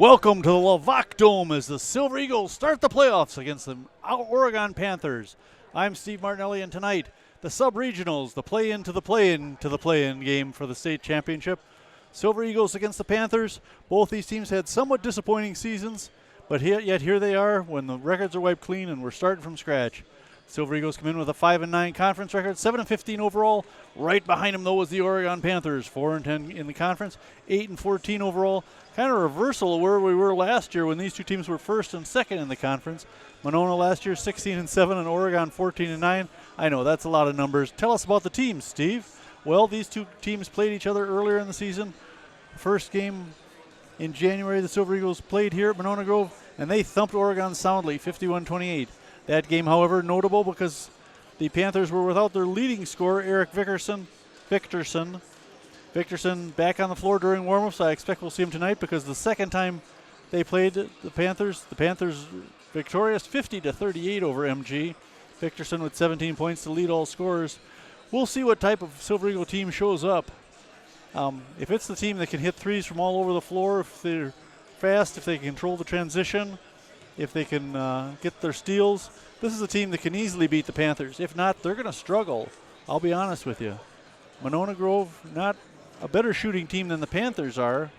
Welcome to the Lavac Dome as the Silver Eagles start the playoffs against the Oregon Panthers. I'm Steve Martinelli, and tonight the sub-regionals, the play-in to the play-in to the play-in game for the state championship. Silver Eagles against the Panthers. Both these teams had somewhat disappointing seasons, but yet here they are when the records are wiped clean and we're starting from scratch. Silver Eagles come in with a 5-9 conference record, 7-15 overall. Right behind them, though, was the Oregon Panthers, 4-10 in the conference, 8-14 overall. Kind of a reversal of where we were last year when these two teams were first and second in the conference. Monona last year 16-7 and Oregon 14-9. I know that's a lot of numbers. Tell us about the teams, Steve. Well, these two teams played each other earlier in the season. First game in January, the Silver Eagles played here at Monona Grove, and they thumped Oregon soundly, 51-28. That game, however, notable because the Panthers were without their leading scorer, Eric Victorson back on the floor during warmups. I expect we'll see him tonight because the second time they played the Panthers victorious 50-38 over MG. Victorson with 17 points to lead all scorers. We'll see what type of Silver Eagle team shows up. If it's the team that can hit threes from all over the floor, if they're fast, if they can control the transition, if they can get their steals, this is a team that can easily beat the Panthers. If not, they're going to struggle. I'll be honest with you. Monona Grove, not a better shooting team than the Panthers are,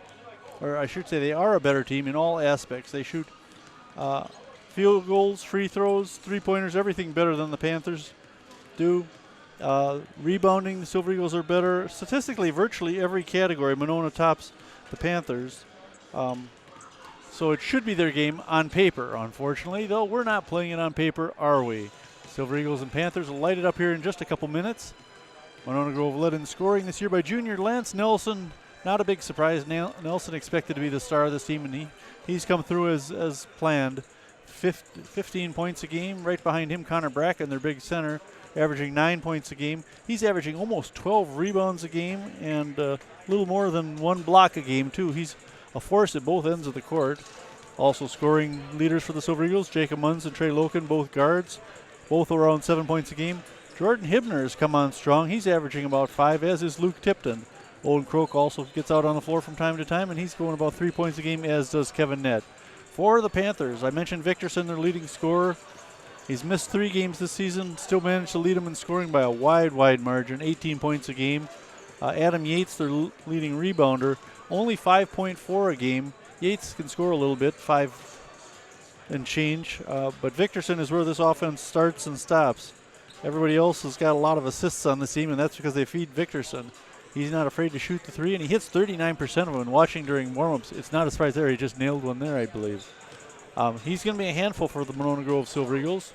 or I should say they are a better team in all aspects. They shoot field goals, free throws, three-pointers, everything better than the Panthers do. Rebounding, the Silver Eagles are better. Statistically, virtually every category, Monona tops the Panthers. So it should be their game on paper. Unfortunately, though, we're not playing it on paper, are we? Silver Eagles and Panthers will light it up here in just a couple minutes. Monona Grove led in scoring this year by junior Lance Nelson. Not a big surprise. Nelson expected to be the star of this team, and he's come through as planned. 15 points a game. Right behind him, Connor Bracken, their big center, averaging 9 points a game. He's averaging almost 12 rebounds a game and a little more than one block a game, too. He's a force at both ends of the court. Also scoring leaders for the Silver Eagles, Jacob Munns and Trey Loken, both guards, both around 7 points a game. Jordan Hibner has come on strong. He's averaging about 5, as is Luke Tipton. Owen Croak also gets out on the floor from time to time, and he's going about 3 points a game, as does Kevin Nett. For the Panthers, I mentioned Victorson, their leading scorer. He's missed 3 games this season, still managed to lead them in scoring by a wide margin, 18 points a game. Adam Yates, their leading rebounder, only 5.4 a game. Yates can score a little bit, 5 and change, but Victorson is where this offense starts and stops. Everybody else has got a lot of assists on the team, and that's because they feed Victorson. He's not afraid to shoot the three, and he hits 39% of them. And watching during warmups, it's not a surprise there. He just nailed one there, I believe. He's going to be a handful for the Monona Grove Silver Eagles.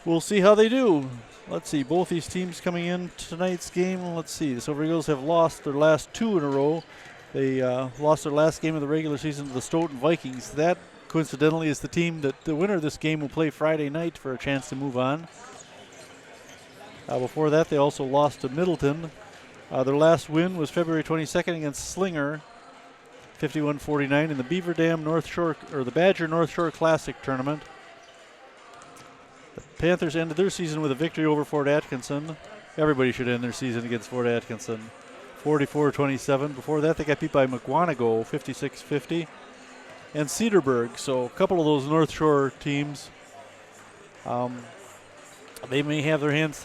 We'll see how they do. Let's see, both these teams coming in tonight's game. Let's see, the Silver Eagles have lost their last 2 in a row. They lost their last game of the regular season to the Stoughton Vikings. That, coincidentally, is the team that the winner of this game will play Friday night for a chance to move on. Before that, they also lost to Middleton. Their last win was February 22nd against Slinger, 51-49 in the Beaver Dam North Shore, or the Badger North Shore Classic tournament. The Panthers ended their season with a victory over Fort Atkinson. Everybody should end their season against Fort Atkinson, 44-27. Before that, they got beat by McWanago, 56-50, and Cedarburg. So a couple of those North Shore teams, they may have their hands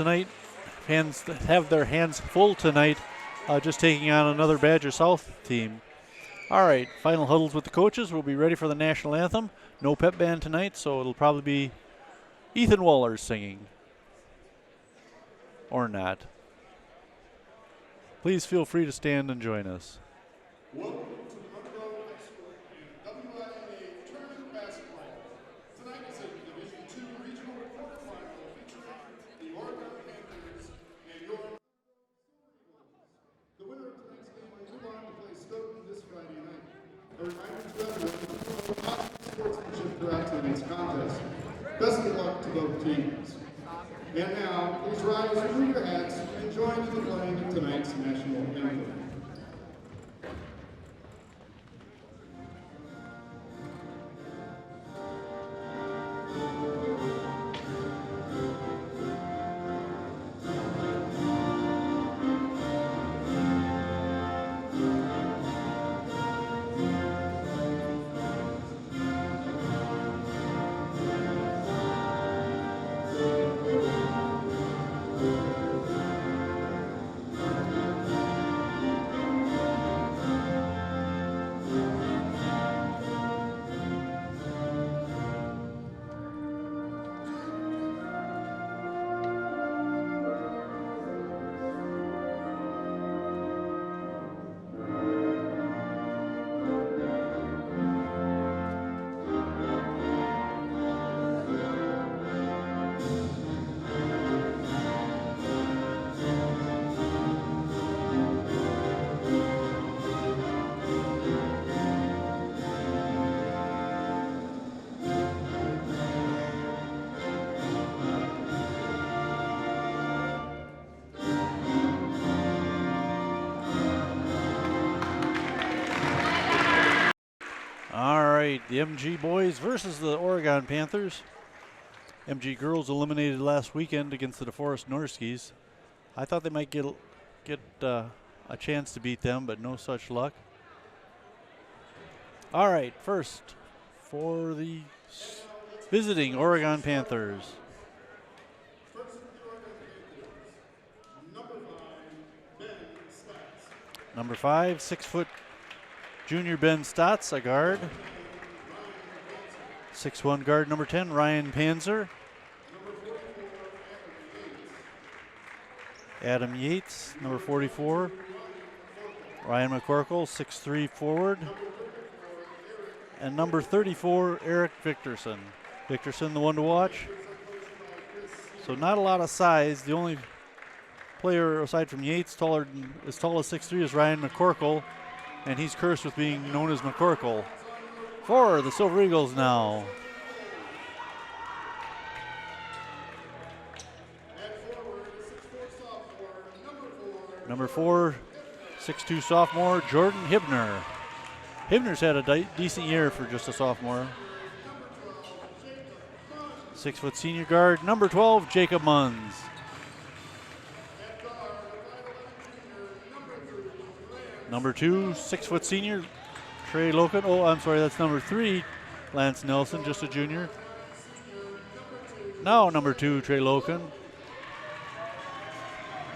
full tonight, just taking on another Badger South team. All right, final huddles with the coaches. We'll be ready for the national anthem. No pep band tonight, so it'll probably be Ethan Waller singing. Or not. Please feel free to stand and join us. Welcome to Monroe High School and WIAA Tournament Basketball. Tonight is a Division II regional quarterfinal featuring the Oregon Panthers and your The winner of tonight's game will move on to play Stoughton this Friday night. A reminder to everyone to promote sportsmanship throughout tonight's contest. Best of luck to both teams. And now, please rise, remove your hats, and join in the playing of tonight's national anthem. All right, the MG boys versus the Oregon Panthers. MG girls eliminated last weekend against the DeForest Norskies. I thought they might get a chance to beat them, but no such luck. All right, first for the visiting Oregon Panthers. Number 5, 6-foot junior Ben Stotts, a guard. 6'1" guard number 10, Ryan Panzer. Adam Yates, number 44. Ryan McCorkle, 6'3" forward. And number 34, Eric Victorson. Victorson, the one to watch. So not a lot of size. The only player aside from Yates as tall as 6'3" is Ryan McCorkle, and he's cursed with being known as McCorkle. For the Silver Eagles now. Number 4, 6'2" sophomore, Jordan Hibner. Hibner's had a decent year for just a sophomore. 6-foot senior guard, number 12, Jacob Munns. Number 2, 6-foot senior, Trey Loken. Oh, I'm sorry, that's number 3, Lance Nelson, just a junior. Now number 2, Trey Loken.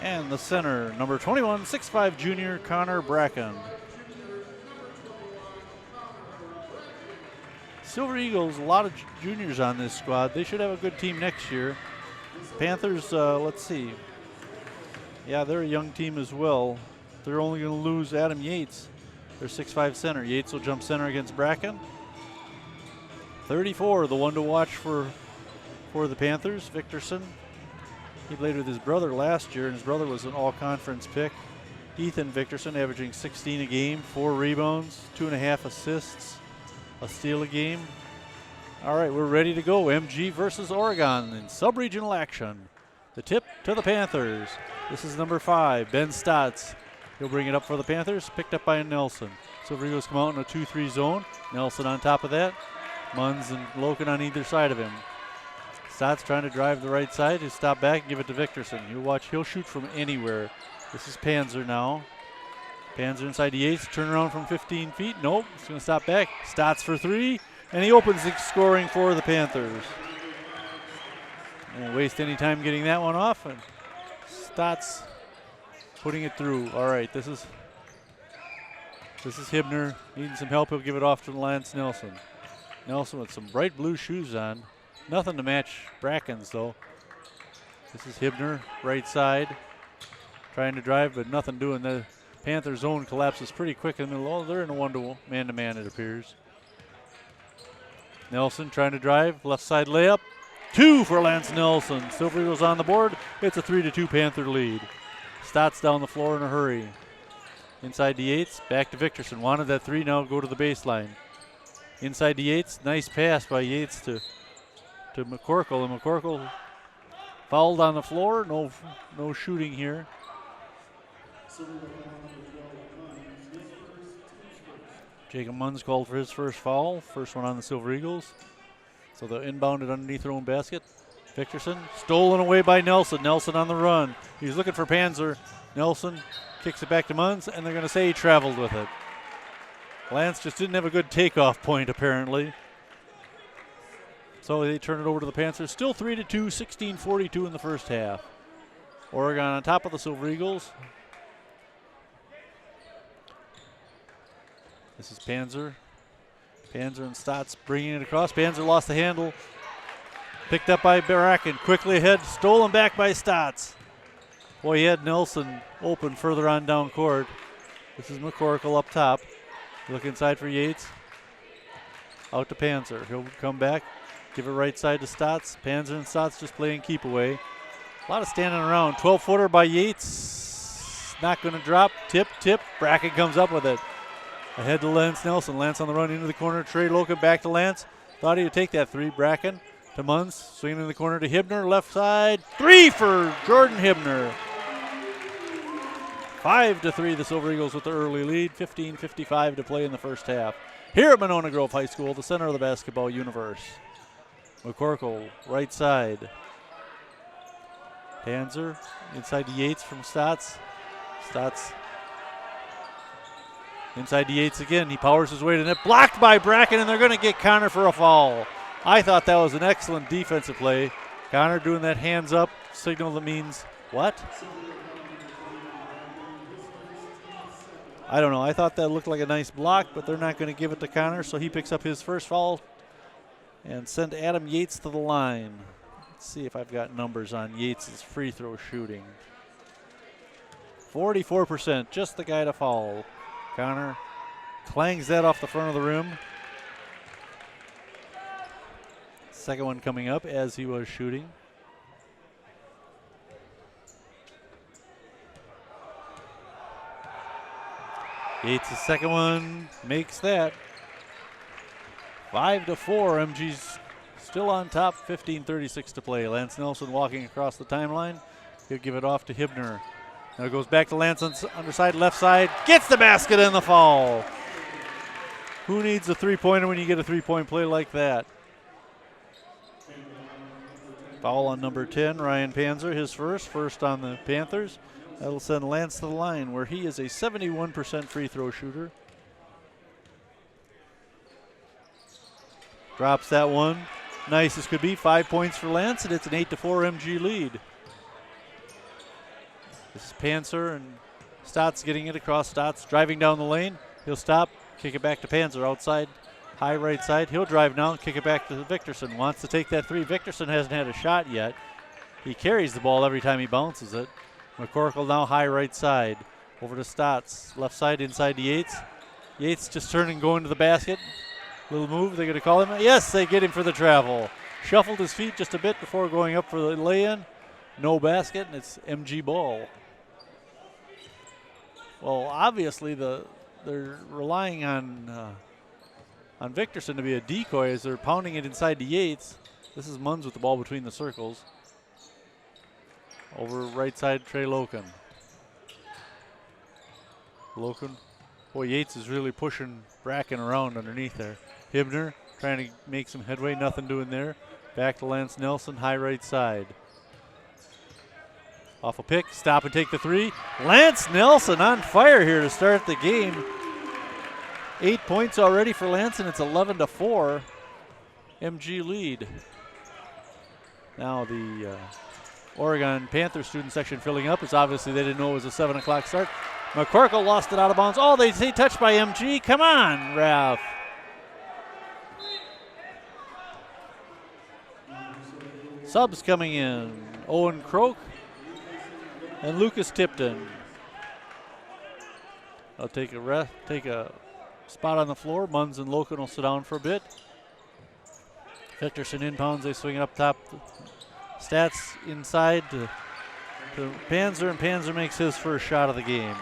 And the center, number 21, 6'5" junior, Connor Bracken. Silver Eagles, a lot of juniors on this squad. They should have a good team next year. Panthers, let's see. Yeah, they're a young team as well. They're only going to lose Adam Yates, their 6'5" center. Yates will jump center against Bracken. 34, the one to watch for the Panthers, Victorson. He played with his brother last year, and his brother was an all-conference pick. Ethan Victorson averaging 16 a game, 4 rebounds, 2.5 assists, a steal a game. All right, we're ready to go. MG versus Oregon in sub-regional action. The tip to the Panthers. This is number 5, Ben Stotts. He'll bring it up for the Panthers, picked up by Nelson. Silver Eagles come out in a 2-3 zone. Nelson on top of that. Munns and Loken on either side of him. Stotts trying to drive the right side. He'll stop back and give it to Victorson. He'll shoot from anywhere. This is Panzer now. Panzer inside the Yates, turn around from 15 feet. Nope, he's going to stop back. Stotts for 3, and he opens the scoring for the Panthers. Won't waste any time getting that one off, and Stotts putting it through. All right, this is Hibner needing some help. He'll give it off to Lance Nelson. Nelson with some bright blue shoes on. Nothing to match Bracken's though. This is Hibner, right side, trying to drive, but nothing doing. The Panther zone collapses pretty quick in the middle. Oh, they're in a man-to-man, it appears. Nelson trying to drive, left side layup. 2 for Lance Nelson. Silver Eagles on the board. It's a 3-2 Panther lead. Stotts down the floor in a hurry. Inside to Yates, back to Victorson. Wanted that 3, now go to the baseline. Inside to Yates, nice pass by Yates to McCorkle, and McCorkle fouled on the floor. No shooting here. Jacob Munns called for his first foul, first one on the Silver Eagles. So they'll inbound it underneath their own basket. Victorson stolen away by Nelson. Nelson on the run. He's looking for Panzer. Nelson kicks it back to Munns, and they're going to say he traveled with it. Lance just didn't have a good takeoff point, apparently. So they turn it over to the Panthers. Still 3-2, 16-42 in the first half. Oregon on top of the Silver Eagles. This is Panzer. Panzer and Stotts bringing it across. Panzer lost the handle. Picked up by Bracken. Quickly ahead. Stolen back by Stotts. Boy, he had Nelson open further on down court. This is McCorkle up top. Look inside for Yates. Out to Panzer. He'll come back. Give it right side to Stotts. Panzer and Stotts just playing keep away. A lot of standing around. 12-footer by Yates. Not going to drop. Tip. Bracken comes up with it. Ahead to Lance Nelson. Lance on the run into the corner. Trey Loken back to Lance. Thought he would take that 3. Bracken to Munns. Swinging in the corner to Hibner. Left side. 3 for Jordan Hibner. 5-3, the Silver Eagles with the early lead. 15:55 to play in the first half. Here at Monona Grove High School, the center of the basketball universe. McCorkle, right side. Panzer inside to Yates from Stotts. Stotts inside to Yates again. He powers his way to net. Blocked by Bracken, and they're going to get Connor for a foul. I thought that was an excellent defensive play. Connor doing that hands up signal that means what? I don't know. I thought that looked like a nice block, but they're not going to give it to Connor, so he picks up his first foul and send Adam Yates to the line. Let's see if I've got numbers on Yates' free throw shooting. 44%, just the guy to foul. Connor clangs that off the front of the rim. Second one coming up as he was shooting. Yates' second one makes that. 5-4, MG's still on top, 15:36 to play. Lance Nelson walking across the timeline. He'll give it off to Hibner. Now it goes back to Lance on underside, left side. Gets the basket and the foul. Who needs a three-pointer when you get a three-point play like that? Foul on number 10, Ryan Panzer, his first on the Panthers. That'll send Lance to the line where he is a 71% free throw shooter. Drops that one. Nice as could be. 5 points for Lance, and it's an 8-4 MG lead. This is Panzer, and Stotts getting it across. Stotts driving down the lane. He'll stop, kick it back to Panzer outside, high right side. He'll drive now, kick it back to Victorson. Wants to take that three. Victorson hasn't had a shot yet. He carries the ball every time he bounces it. McCorkle now high right side. Over to Stotts. Left side inside to Yates. Yates just turning, going to the basket. Little move, they're going to call him. Yes, they get him for the travel. Shuffled his feet just a bit before going up for the lay-in. No basket, and it's MG ball. Well, obviously they're relying on Victorson to be a decoy as they're pounding it inside to Yates. This is Munns with the ball between the circles. Over right side, Trey Loken. Loken. Boy, Yates is really pushing Bracken around underneath there. Hibner trying to make some headway, nothing doing there. Back to Lance Nelson, high right side. Off a pick, stop and take the three. Lance Nelson on fire here to start the game. 8 points already for Lance, and it's 11-4. MG lead. Now the Oregon Panthers student section filling up. It's obviously they didn't know it was a 7 o'clock start. McCorkle lost it out of bounds. Oh, they say touched by MG. Come on, ref. Subs coming in. Owen Croak and Lucas Tipton. I'll take a spot on the floor. Munns and Loken will sit down for a bit. Victorson inbounds. They swing it up top. Stats inside to Panzer, and Panzer makes his first shot of the game.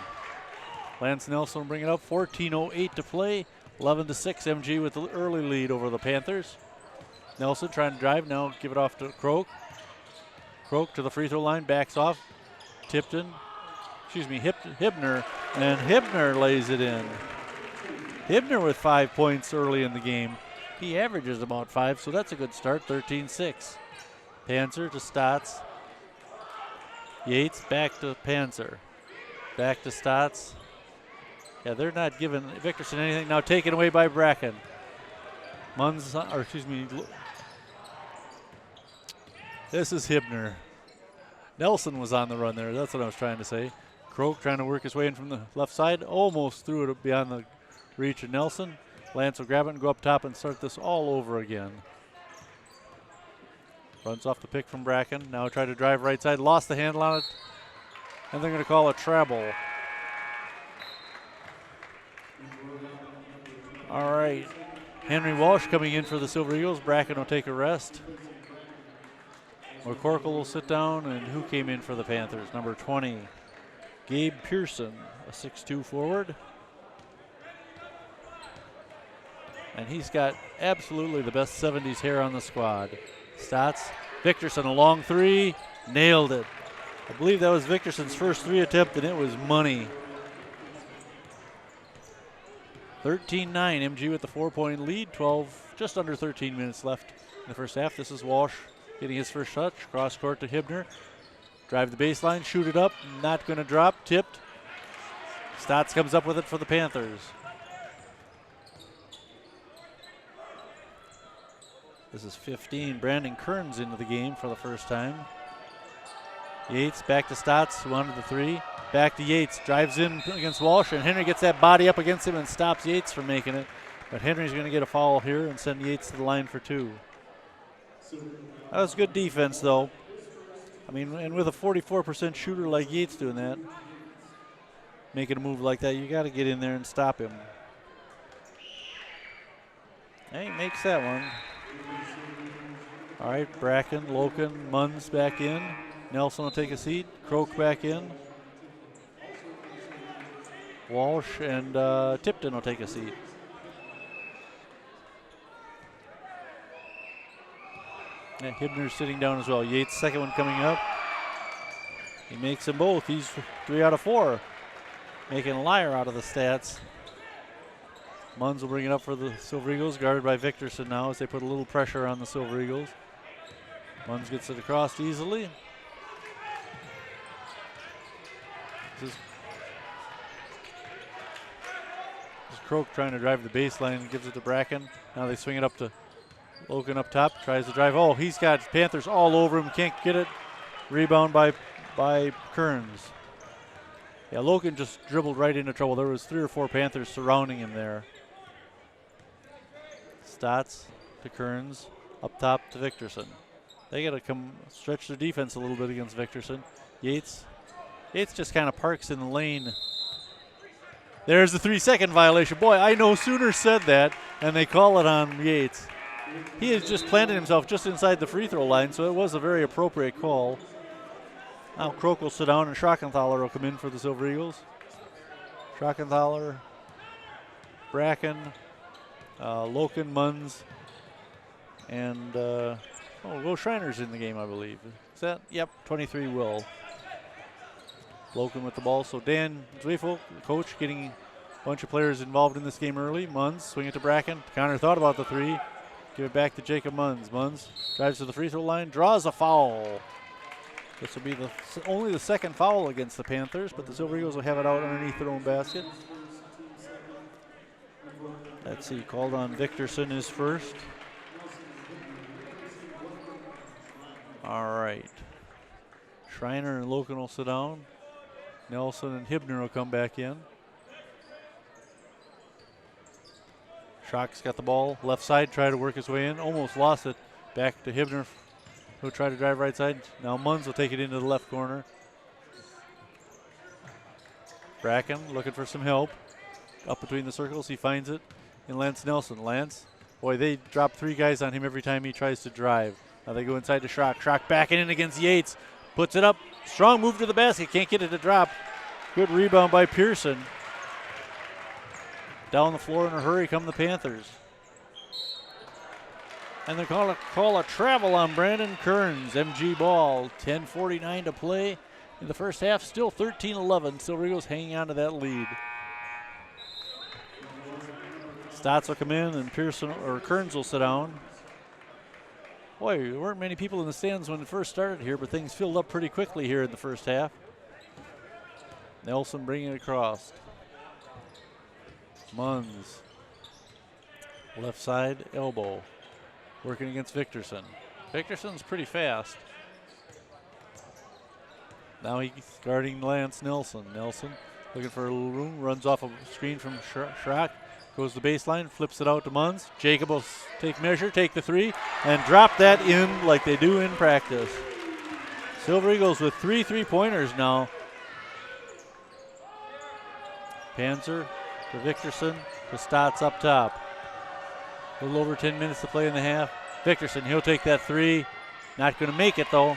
Lance Nelson will bring it up. 14:08 to play. 11-6 MG with the early lead over the Panthers. Nelson trying to drive now. Give it off to Croak. Croak to the free throw line. Backs off. Hibner, and Hibner lays it in. Hibner with 5 points early in the game. He averages about 5, so that's a good start. 13-6. Panzer to Stotts. Yates back to Panzer. Back to Stotts. Yeah, they're not giving Victorson anything. Now taken away by Bracken. This is Hibner. Nelson was on the run there. That's what I was trying to say. Croak trying to work his way in from the left side. Almost threw it beyond the reach of Nelson. Lance will grab it and go up top and start this all over again. Runs off the pick from Bracken. Now try to drive right side. Lost the handle on it. And they're going to call a treble. All right. Henry Walsh coming in for the Silver Eagles. Bracken will take a rest. McCorkle will sit down. And who came in for the Panthers? Number 20, Gabe Pearson, a 6'2 forward. And he's got absolutely the best 70s hair on the squad. Stotts, Victorson, a long three, nailed it. I believe that was Victorson's first 3 attempt, and it was money. 13-9, MG with the 4-point lead. Just under 13 minutes left in the first half. This is Walsh getting his first touch. Cross court to Hibner. Drive the baseline, shoot it up. Not going to drop. Tipped. Stotts comes up with it for the Panthers. This is 15. Brandon Kearns into the game for the first time. Yates back to Stotts, who wanted the 3. Back to Yates, drives in against Walsh, and Henry gets that body up against him and stops Yates from making it. But Henry's going to get a foul here and send Yates to the line for 2. That was good defense, though. I mean, and with a 44% shooter like Yates doing that, making a move like that, you got to get in there and stop him. And he makes that one. All right, Bracken, Loken, Munns back in. Nelson will take a seat. Croak back in. Walsh and Tipton will take a seat. And Hibner's sitting down as well. Yates, second one coming up. He makes them both. He's 3 out of 4. Making a liar out of the stats. Munns will bring it up for the Silver Eagles, guarded by Victorson now as they put a little pressure on the Silver Eagles. Munns gets it across easily. This is Croak trying to drive the baseline and gives it to Bracken. Now they swing it up to Logan up top, tries to drive. Oh, he's got Panthers all over him, can't get it. Rebound by Kearns. Yeah, Logan just dribbled right into trouble. There was 3 or 4 Panthers surrounding him there. Stotts to Kearns, up top to Victorson. They got to come stretch their defense a little bit against Victorson. Yates just kind of parks in the lane. There's the 3-second violation. Boy, I no sooner said that, and they call it on Yates. He has just planted himself just inside the free throw line, so it was a very appropriate call. Now Croak will sit down, and Schrockenthaler will come in for the Silver Eagles. Schrockenthaler, Bracken, Loken, Munns, and Will Schreiner's in the game, I believe. Is that? Yep, 23 Will. Loken with the ball. So Dan Zweifel, the coach, getting a bunch of players involved in this game early. Munns, swing it to Bracken. Connor thought about the 3. Give it back to Jacob Munns. Munns drives to the free throw line, draws a foul. This will be only the second foul against the Panthers, but the Silver Eagles will have it out underneath their own basket. Let's see, called on Victorson is first. All right. Schreiner and Loken will sit down. Nelson and Hibner will come back in. Schrock's got the ball, left side, try to work his way in. Almost lost it. Back to Hibner, who'll try to drive right side. Now Munns will take it into the left corner. Bracken looking for some help. Up between the circles, he finds it in Lance Nelson. Lance, boy, they drop 3 guys on him every time he tries to drive. Now they go inside to Schrock. Schrock backing in against Yates. Puts it up. Strong move to the basket. Can't get it to drop. Good rebound by Pearson. Down the floor in a hurry come the Panthers. And they call a travel on Brandon Kearns. MG ball. 10:49 to play in the first half. Still 13-11. Silver Eagles hanging on to that lead. Stotts will come in and Kearns will sit down. Boy, there weren't many people in the stands when it first started here, but things filled up pretty quickly here in the first half. Nelson bringing it across. Munns. Left side, elbow. Working against Victorson. Victorson's pretty fast. Now he's guarding Lance Nelson. Nelson looking for a little room, runs off a screen from Schrock. Goes the baseline, flips it out to Munns. Jacob will take measure, take the 3, and drop that in like they do in practice. Silver Eagles with 3 3-pointers now. Panzer to Victorson to Stotts up top. A little over 10 minutes to play in the half. Victorson, he'll take that 3. Not going to make it though.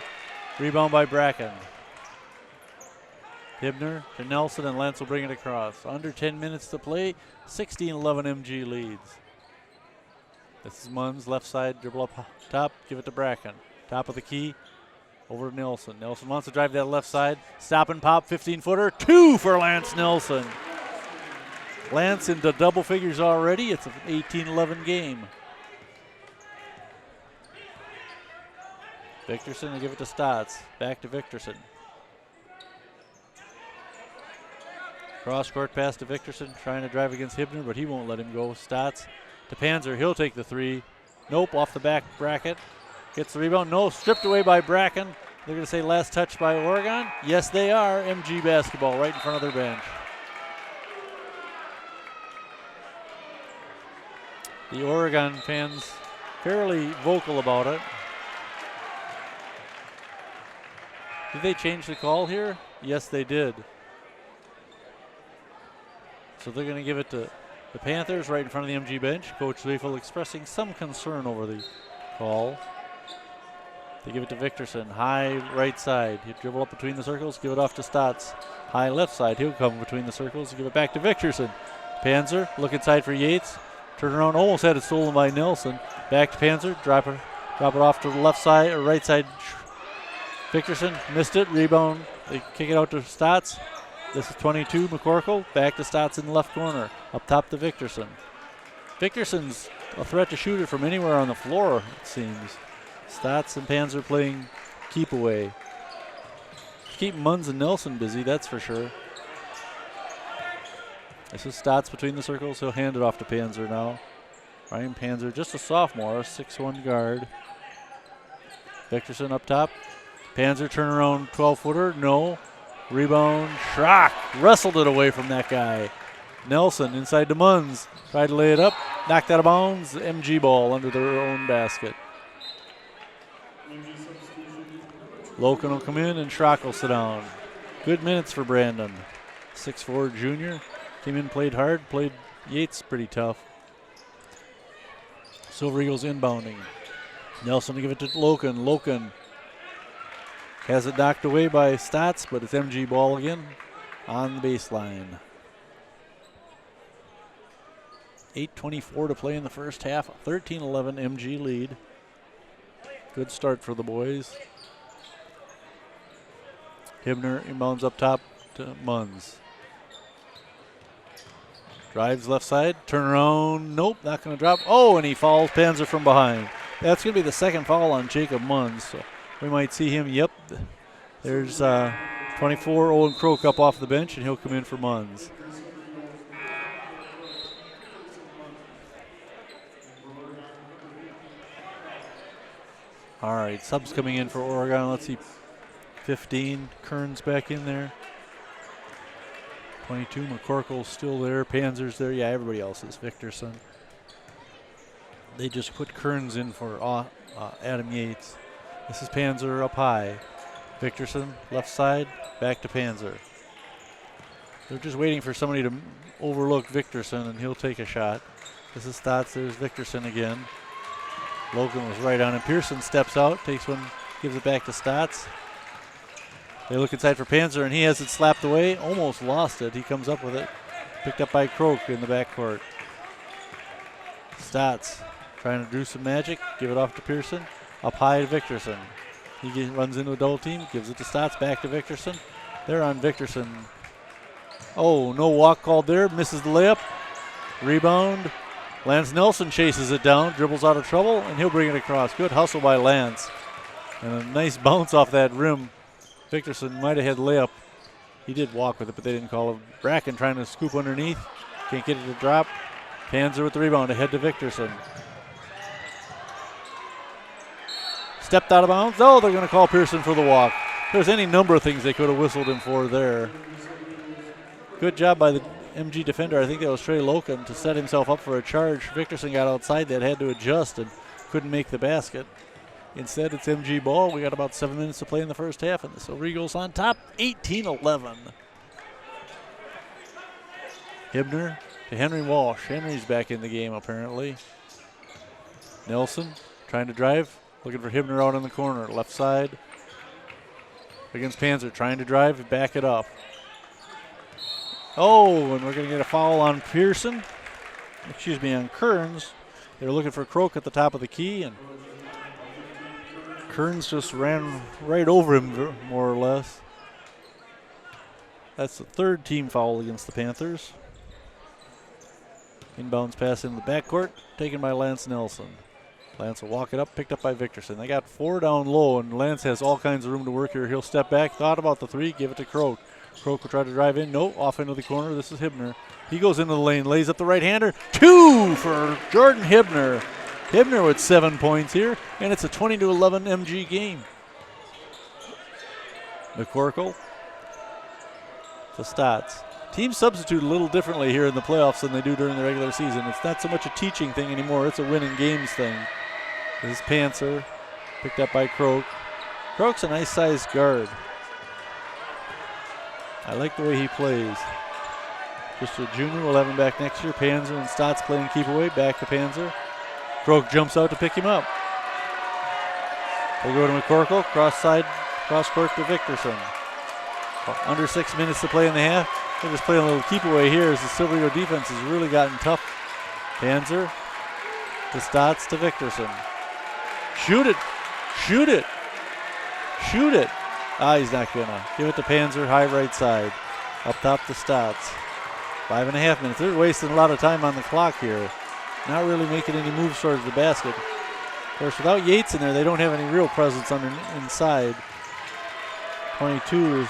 Rebound by Bracken. Hibner to Nelson, and Lance will bring it across. Under 10 minutes to play, 16-11 MG leads. This is Munns, left side, dribble up top, give it to Bracken. Top of the key, Over to Nelson. Nelson wants to drive that left side. Stop and pop, 15-footer. 2 for Lance Nelson. Lance into double figures already. It's an 18-11 game. Victorson will give it to Stotts. Back to Victorson. Cross court pass to Victorson, trying to drive against Hibner, but he won't let him go. Stotts to Panzer. He'll take the 3. Nope, off the back bracket. Gets the rebound. No, stripped away by Bracken. They're going to say last touch by Oregon. Yes, they are. MG basketball right in front of their bench. The Oregon fans fairly vocal about it. Did they change the call here? Yes, they did. So they're going to give it to the Panthers right in front of the MG bench. Coach Zweifel expressing some concern over the call. They give it to Victorson, high right side. He'll dribble up between the circles, give it off to Stotts. High left side, he'll come between the circles and give it back to Victorson. Panzer, look inside for Yates. Turn around, almost had it stolen by Nelson. Back to Panzer, drop it off to the left side or right side. Victorson missed it, rebound. They kick it out to Stotts. This is 22, McCorkle. Back to Stotts in the left corner. Up top to Victorson. Victorson's a threat to shoot it from anywhere on the floor, it seems. Stotts and Panzer playing keep away. Keep Munns and Nelson busy, that's for sure. This is Stotts between the circles. He'll hand it off to Panzer now. Ryan Panzer, just a sophomore, a 6'1" guard. Victorson up top. Panzer turnaround 12-footer, no. Rebound, Schrock wrestled it away from that guy. Nelson inside to Munns. Tried to lay it up, knocked out of bounds. MG ball under their own basket. Loken will come in and Schrock will sit down. Good minutes for Brandon. 6'4" junior. Came in, played hard, played Yates pretty tough. Silver Eagles inbounding. Nelson to give it to Loken. Loken has it knocked away by Stotts, but it's MG ball again on the baseline. 8:24 to play in the first half. 13-11 MG lead. Good start for the boys. Hibner inbounds up top to Munns. Drives left side, turn around, nope, not going to drop. Oh, and he fouls Panzer from behind. That's going to be the second foul on Jacob Munns, so we might see him. Yep, there's 24, Owen Croak up off the bench, and he'll come in for Munns. All right, subs coming in for Oregon. Let's see, 15, Kern's back in there. 22, McCorkle's still there. Panzer's there. Yeah, everybody else is. Victorson. They just put Kearns in for Adam Yates. This is Panzer up high. Victorson, left side, back to Panzer. They're just waiting for somebody to overlook Victorson, and he'll take a shot. This is Stotts. There's Victorson again. Logan was right on him. Pearson steps out, takes one, gives it back to Stotts. They look inside for Panzer, and he has it slapped away. Almost lost it. He comes up with it. Picked up by Croak in the backcourt. Stotts trying to do some magic. Give it off to Pearson. Up high to Victorson. He runs into a double team. Gives it to Stotts. Back to Victorson. They're on Victorson. Oh, no walk called there. Misses the layup. Rebound. Lance Nelson chases it down. Dribbles out of trouble, and he'll bring it across. Good hustle by Lance. And a nice bounce off that rim. Victorson might have had layup. He did walk with it, but they didn't call him. Bracken trying to scoop underneath. Can't get it to drop. Panzer with the rebound ahead to Victorson. Stepped out of bounds. Oh, they're going to call Pearson for the walk. There's any number of things they could have whistled him for there. Good job by the MG defender. I think that was Trey Loken to set himself up for a charge. Victorson got outside that, had to adjust and couldn't make the basket. Instead, it's MG ball. We got about 7 minutes to play in the first half, and the Silver Eagles on top, 18-11. Hibner to Henry Walsh. Henry's back in the game, apparently. Nelson trying to drive, looking for Hibner out in the corner. Left side against Panzer, trying to drive, back it up. Oh, and we're going to get a foul on Pearson. On Kearns. They're looking for Croak at the top of the key, and Kearns just ran right over him, more or less. That's the third team foul against the Panthers. Inbounds pass in the backcourt, taken by Lance Nelson. Lance will walk it up, picked up by Victorson. They got 4 down low, and Lance has all kinds of room to work here. He'll step back, thought about the 3, give it to Croak. Croak will try to drive in. No, off into the corner. This is Hibner. He goes into the lane, lays up the right-hander. 2 for Jordan Hibner. Hibner with 7 points here, and it's a 20-11 MG game. McCorkle to Stotts. Teams substitute a little differently here in the playoffs than they do during the regular season. It's not so much a teaching thing anymore. It's a winning games thing. This is Panther, picked up by Croak. Croak's a nice-sized guard. I like the way he plays. Just a junior. We'll have him back next year. Panzer and Stotts playing keep away. Back to Panzer. Croak jumps out to pick him up. They go to McCorkle. Cross court to Victorson. Under 6 minutes to play in the half. They're just playing a little keep away here as the Silver Eagle defense has really gotten tough. Panzer to Stotts to Victorson. Shoot it. Shoot it. Shoot it. He's not gonna. Give it to Panzer, high right side. Up top to Stotts. 5.5 minutes. They're wasting a lot of time on the clock here. Not really making any moves towards the basket. Of course, without Yates in there, they don't have any real presence inside. 22 is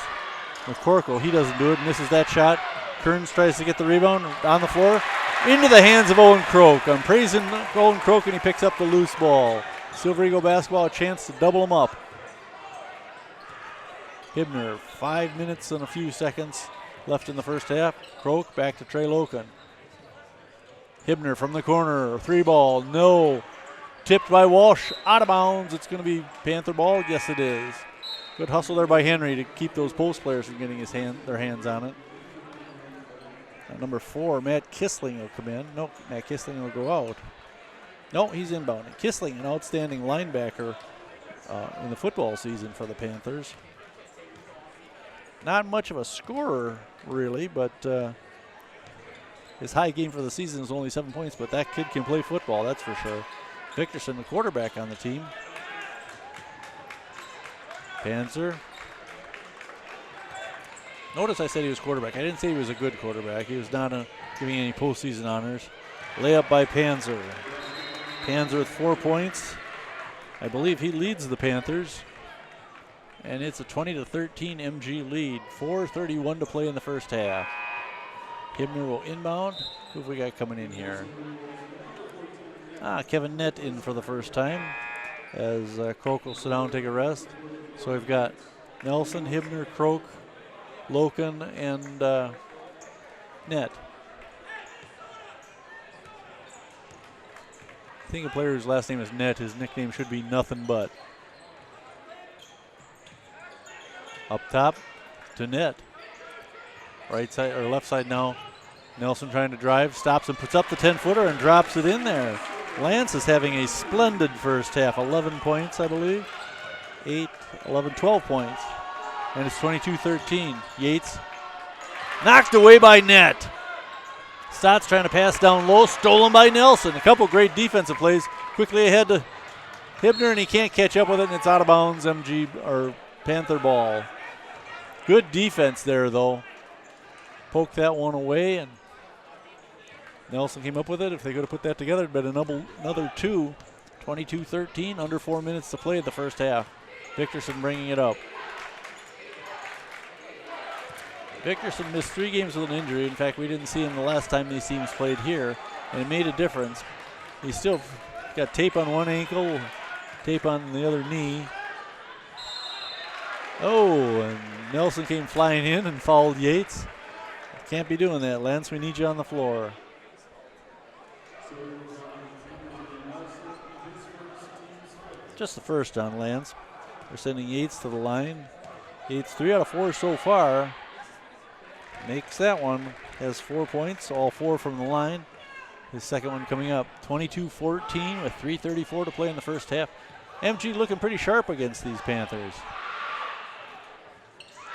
McCorkle. He doesn't do it. Misses that shot. Kearns tries to get the rebound on the floor. Into the hands of Owen Croak. I'm praising Owen Croak, and he picks up the loose ball. Silver Eagle basketball, a chance to double them up. Hibner, 5 minutes and a few seconds left in the first half. Croak back to Trey Loken. Hibner from the corner, 3 ball, no. Tipped by Walsh, out of bounds. It's going to be Panther ball. Yes, it is. Good hustle there by Henry to keep those post players from getting their hands on it. Number 4, Matt Kissling will come in. Nope, Matt Kissling will go out. No, he's inbounding. Kissling, an outstanding linebacker in the football season for the Panthers. Not much of a scorer, really, but his high game for the season is only 7 points, but that kid can play football, that's for sure. Victorson, the quarterback on the team. Panzer. Notice I said he was quarterback. I didn't say he was a good quarterback. He was not giving any postseason honors. Layup by Panzer. Panzer with 4 points. I believe he leads the Panthers. And it's a 20-13 MG lead. 4:31 to play in the first half. Hibner will inbound. Who have we got coming in here? Kevin Nett in for the first time as Croak will sit down and take a rest. So we've got Nelson, Hibner, Croak, Loken, and Nett. I think a player whose last name is Nett, his nickname should be Nothing But. Up top to Nett. Right side or left side now. Nelson trying to drive, stops and puts up the 10-footer and drops it in there. Lance is having a splendid first half. 11 points, I believe. 12 points. And it's 22-13. Yates knocked away by Nett. Stotts trying to pass down low, stolen by Nelson. A couple great defensive plays. Quickly ahead to Hibner, and he can't catch up with it, and it's out of bounds. MG or Panther ball. Good defense there, though. Poked that one away, and Nelson came up with it. If they could have put that together, it'd been another 2. 22-13, under 4 minutes to play in the first half. Victorson bringing it up. Victorson missed 3 games with an injury. In fact, we didn't see him the last time these teams played here, and it made a difference. He's still got tape on one ankle, tape on the other knee. Oh, and Nelson came flying in and fouled Yates. Can't be doing that, Lance. We need you on the floor. Just the first on Lance. They're sending Yates to the line. Yates 3 out of 4 so far. Makes that one. Has 4 points, all 4 from the line. His second one coming up. 22-14 with 3:34 to play in the first half. MG looking pretty sharp against these Panthers.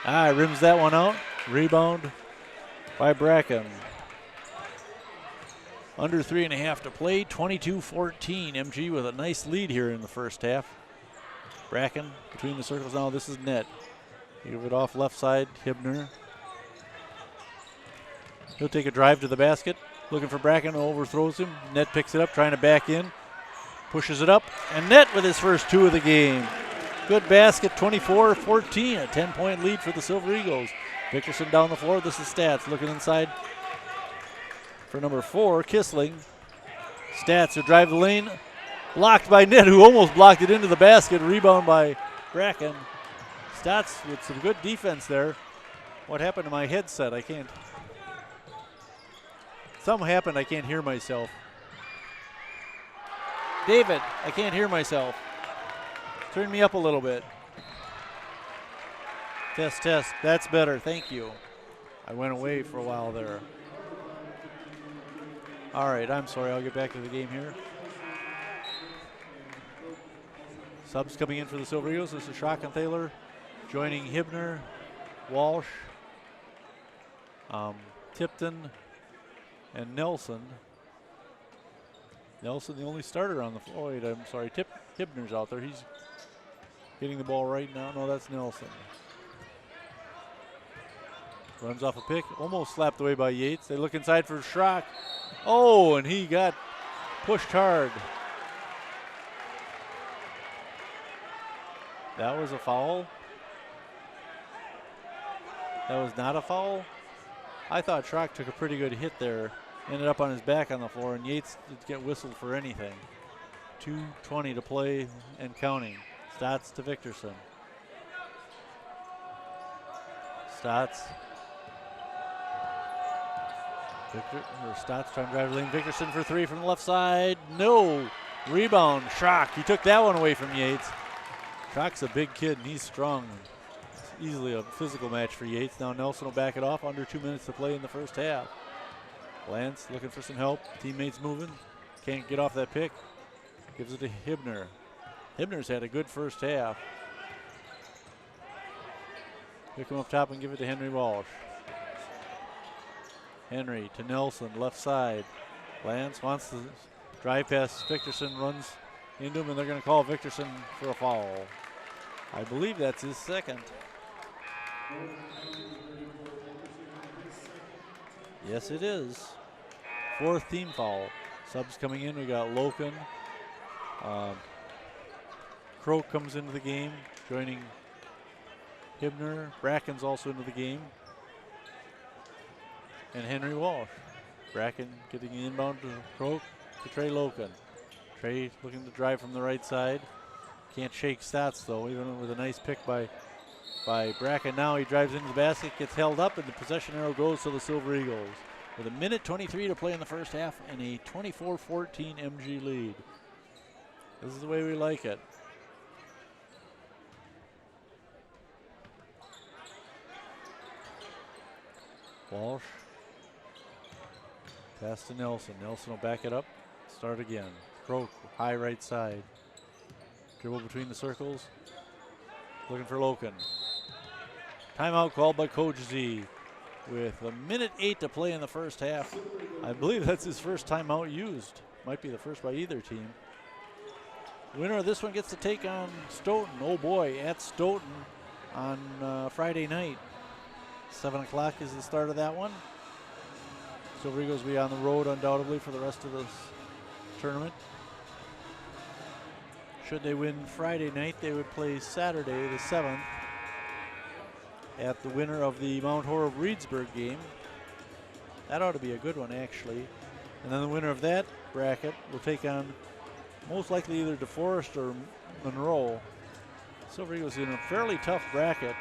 Rims that one out. Rebound by Bracken. Under 3.5 to play. 22-14. MG with a nice lead here in the first half. Bracken between the circles now. This is net. Give it off left side, Hibner. He'll take a drive to the basket. Looking for Bracken, overthrows him. Net picks it up, trying to back in. Pushes it up, and net with his first 2 of the game. Good basket, 24-14, a 10-point lead for the Silver Eagles. Victorson down the floor. This is Stats looking inside for number 4, Kissling. Stats who drive the lane. Blocked by Net, who almost blocked it into the basket. Rebound by Bracken. Stats with some good defense there. What happened to my headset? I can't. Something happened. I can't hear myself. David, I can't hear myself. Turn me up a little bit. Test, test. That's better. Thank you. I went away for a while there. All right, I'm sorry. I'll get back to the game here. Subs coming in for the Silver Eagles. This is Schrockenthaler joining Hibner, Walsh, Tipton, and Nelson. Nelson, the only starter on the floor. Oh, wait, I'm sorry. Hibner's out there. He's getting the ball right now. No, that's Nelson. Runs off a pick. Almost slapped away by Yates. They look inside for Schrock. Oh, and he got pushed hard. That was a foul. That was not a foul. I thought Schrock took a pretty good hit there. Ended up on his back on the floor, and Yates didn't get whistled for anything. 2:20 to play and counting. Stotts to Victorson. Stotts. Stotts trying to drive the lane. Victorson for 3 from the left side. No. Rebound. Schrock. He took that one away from Yates. Schrock's a big kid, and he's strong. It's easily a physical match for Yates. Now Nelson will back it off. Under 2 minutes to play in the first half. Lance looking for some help. Teammates moving. Can't get off that pick. Gives it to Hibner. Hibner's had a good first half. Pick him up top and give it to Henry Walsh. Henry to Nelson, left side. Lance wants to drive past Victorson, runs into him, and they're going to call Victorson for a foul. I believe that's his second. Yes, it is. 4th team foul. Subs coming in. We got Loken. Croak comes into the game, joining Hibner. Bracken's also into the game. And Henry Walsh. Bracken getting the inbound to Croak to Trey Loken. Trey looking to drive from the right side. Can't shake Stats though, even with a nice pick by Bracken. Now he drives into the basket, gets held up, and the possession arrow goes to the Silver Eagles. With a minute 23 to play in the first half and a 24-14 MG lead. This is the way we like it. Walsh. Pass to Nelson. Nelson will back it up. Start again. Croak, high right side. Dribble between the circles. Looking for Loken. Timeout called by Coach Z. With a minute 8 to play in the first half. I believe that's his first timeout used. Might be the first by either team. Winner of this one gets to take on Stoughton. Oh boy, at Stoughton on Friday night. 7 o'clock is the start of that one. Silver Eagles will be on the road undoubtedly for the rest of this tournament. Should they win Friday night, they would play Saturday the 7th at the winner of the Mount Horeb-Reedsburg game. That ought to be a good one, actually. And then the winner of that bracket will take on most likely either DeForest or Monroe. Silver Eagles in a fairly tough bracket.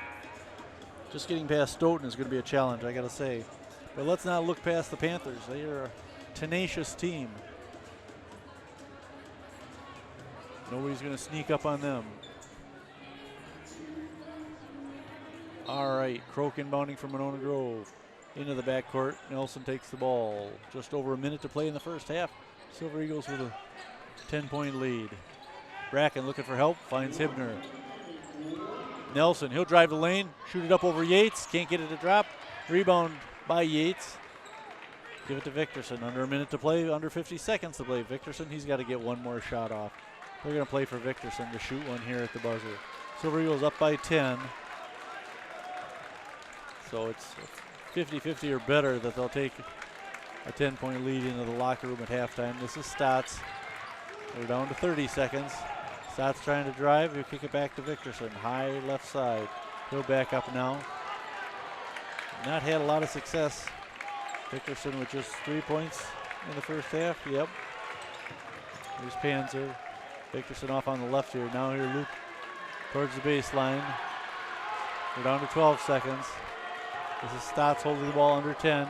Just getting past Stoughton is going to be a challenge, I got to say. But let's not look past the Panthers. They are a tenacious team. Nobody's going to sneak up on them. All right, Croak inbounding from Monona Grove. Into the backcourt, Nelson takes the ball. Just over a minute to play in the first half. Silver Eagles with a 10-point lead. Bracken looking for help, finds Hibner. Nelson, he'll drive the lane, shoot it up over Yates, can't get it to drop. Rebound by Yates. Give it to Victorson. Under a minute to play, under 50 seconds to play. Victorson, he's got to get one more shot off. They're going to play for Victorson to shoot one here at the buzzer. Silver Eagles up by 10. So it's 50-50 or better that they'll take a 10-point lead into the locker room at halftime. This is Stotts. We're down to 30 seconds. Stotts trying to drive. He'll kick it back to Victorson. High left side. He'll back up now. Not had a lot of success. Victorson with just 3 points in the first half. Yep. Here's Panzer. Victorson off on the left here. Now here Luke towards the baseline. We're down to 12 seconds. This is Stotts holding the ball under 10.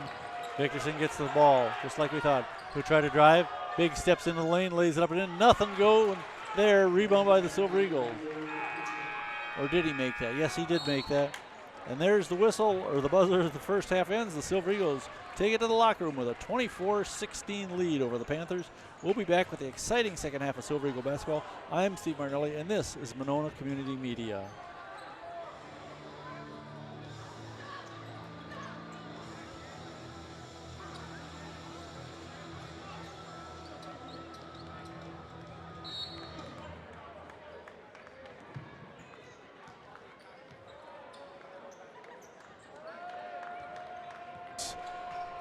Victorson gets the ball, just like we thought. He'll try to drive. Big steps into the lane, lays it up and in. Nothing go. And there, rebound by the Silver Eagles. Or did he make that? Yes, he did make that. And there's the whistle, or the buzzer. The first half ends. The Silver Eagles take it to the locker room with a 24-16 lead over the Panthers. We'll be back with the exciting second half of Silver Eagle basketball. I'm Steve Martinelli, and this is Monona Community Media.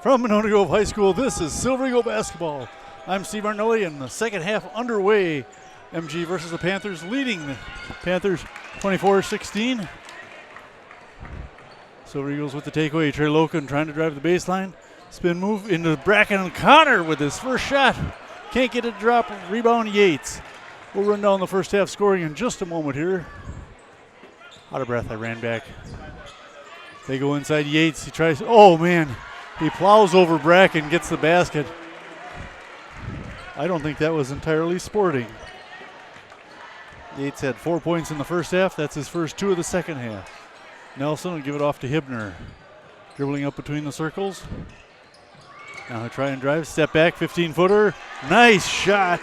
From Monona Grove High School, this is Silver Eagle basketball. I'm Steve Martinelli, and the second half underway. MG versus the Panthers, leading the Panthers 24-16. Silver Eagles with the takeaway. Trey Loken trying to drive the baseline. Spin move into Bracken and Connor with his first shot. Can't get it to drop. Rebound Yates. We'll run down the first half scoring in just a moment here. Out of breath, I ran back. They go inside Yates. He tries. Oh, man. He plows over Bracken, gets the basket. I don't think that was entirely sporting. Yates had 4 points in the first half. That's his first 2 of the second half. Nelson will give it off to Hibner. Dribbling up between the circles. Now he'll try and drive. Step back, 15-footer. Nice shot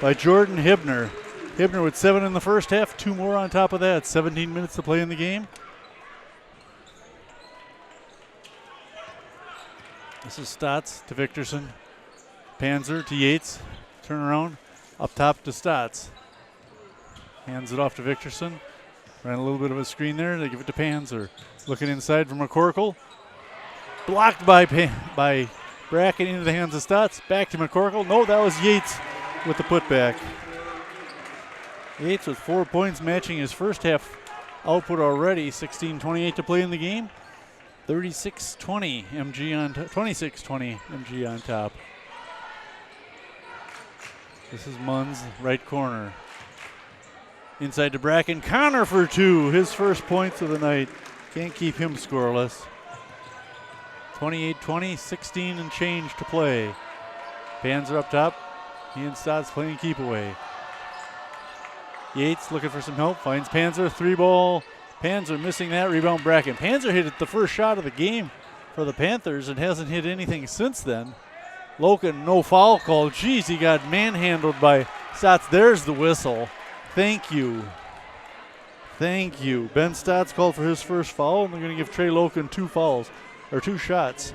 by Jordan Hibner. Hibner with 7 in the first half. 2 more on top of that. 17 minutes to play in the game. This is Stotts to Victorson. Panzer to Yates. Turn around. Up top to Stotts. Hands it off to Victorson. Ran a little bit of a screen there. They give it to Panzer. Looking inside from McCorkle. Blocked by Bracken into the hands of Stotts. Back to McCorkle. No, that was Yates with the putback. Yates with 4 points, matching his first half output already. 16:28 to play in the game. 36-20 MG on 26-20 MG on top. This is Munns, right corner. Inside to Bracken. Connor for 2. His first points of the night. Can't keep him scoreless. 28-20, 16 and change to play. Panzer up top. He and Stotts playing keep away. Yates looking for some help. Finds Panzer. 3-ball. Panzer missing that. Rebound Bracken. Panzer hit it the first shot of the game for the Panthers and hasn't hit anything since then. Loken, no foul call. Jeez, he got manhandled by Stotts. There's the whistle. Thank you. Thank you. Ben Stotts called for his first foul, and they're going to give Trey Loken 2 fouls, or 2 shots.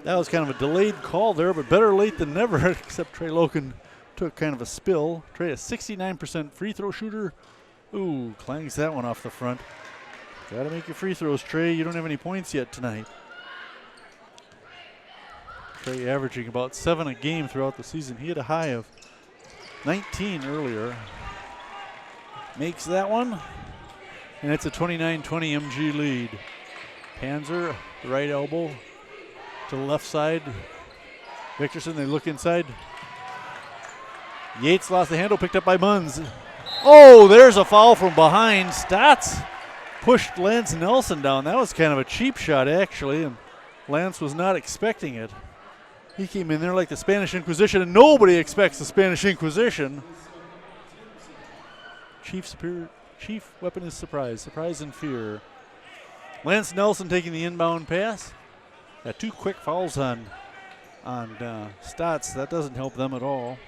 That was kind of a delayed call there, but better late than never, except Trey Loken took kind of a spill. Trey, a 69% free throw shooter. Ooh, clangs that one off the front. Got to make your free throws, Trey. You don't have any points yet tonight. Trey averaging about 7 a game throughout the season. He had a high of 19 earlier. Makes that one. And it's a 29-20 MG lead. Panzer, right elbow to the left side. Victorson, they look inside. Yates lost the handle, picked up by Munns. Oh, there's a foul from behind. Stotts pushed Lance Nelson down. That was kind of a cheap shot, actually, and Lance was not expecting it. He came in there like the Spanish Inquisition, and nobody expects the Spanish Inquisition. Chief weapon is surprise. Surprise and fear. Lance Nelson taking the inbound pass. Got 2 quick fouls on Stotts. That doesn't help them at all.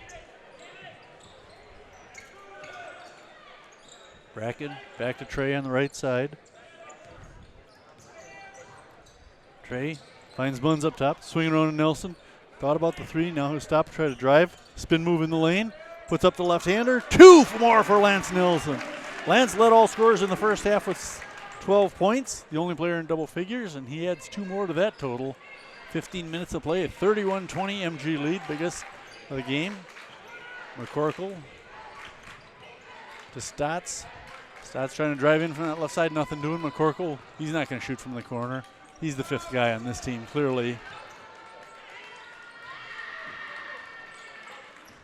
Bracken back to Trey on the right side. Trey finds Munns up top, swinging around to Nelson. Thought about the 3, now he'll stop, try to drive. Spin move in the lane. Puts up the left-hander. 2 more for Lance Nelson. Lance led all scorers in the first half with 12 points, the only player in double figures, and he adds 2 more to that total. 15 minutes of play, a 31-20 MG lead, biggest of the game. McCorkle to Stotts. Stotts trying to drive in from that left side, nothing doing. McCorkle, he's not going to shoot from the corner. He's the 5th guy on this team, clearly.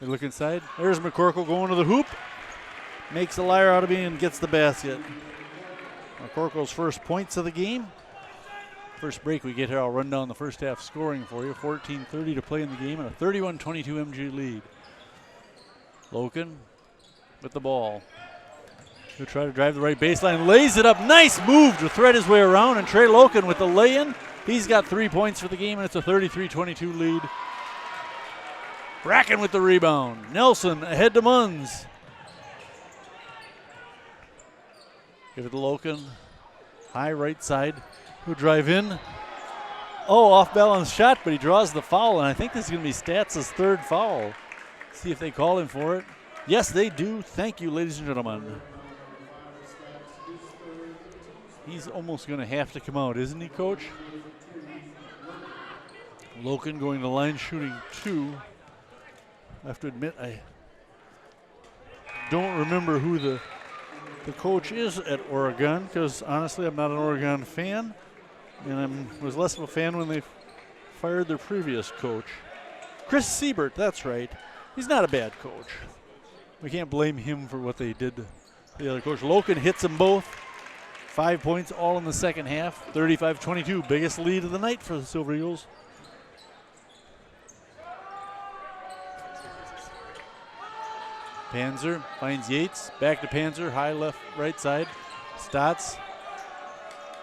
They look inside. There's McCorkle going to the hoop. Makes a liar out of me and gets the basket. McCorkle's first points of the game. First break we get here, I'll run down the first half scoring for you. 14:30 to play in the game and a 31-22 MG lead. Loken with the ball. He'll try to drive the right baseline, lays it up. Nice move to thread his way around, and Trey Loken with the lay-in. He's got 3 points for the game, and it's a 33-22 lead. Bracken with the rebound. Nelson ahead to Munns. Give it to Loken. High right side. He'll drive in. Oh, off balance shot, but he draws the foul, and I think this is going to be Stats' 3rd foul. See if they call him for it. Yes, they do. Thank you, ladies and gentlemen. He's almost going to have to come out, isn't he, Coach? Loken going to line shooting 2. I have to admit, I don't remember who the coach is at Oregon, because honestly I'm not an Oregon fan, and I was less of a fan when they fired their previous coach. Chris Siebert, that's right. He's not a bad coach. We can't blame him for what they did to the other coach. Loken hits them both. 5 points all in the second half. 35-22, biggest lead of the night for the Silver Eagles. Panzer finds Yates, back to Panzer, high left, right side. Stotts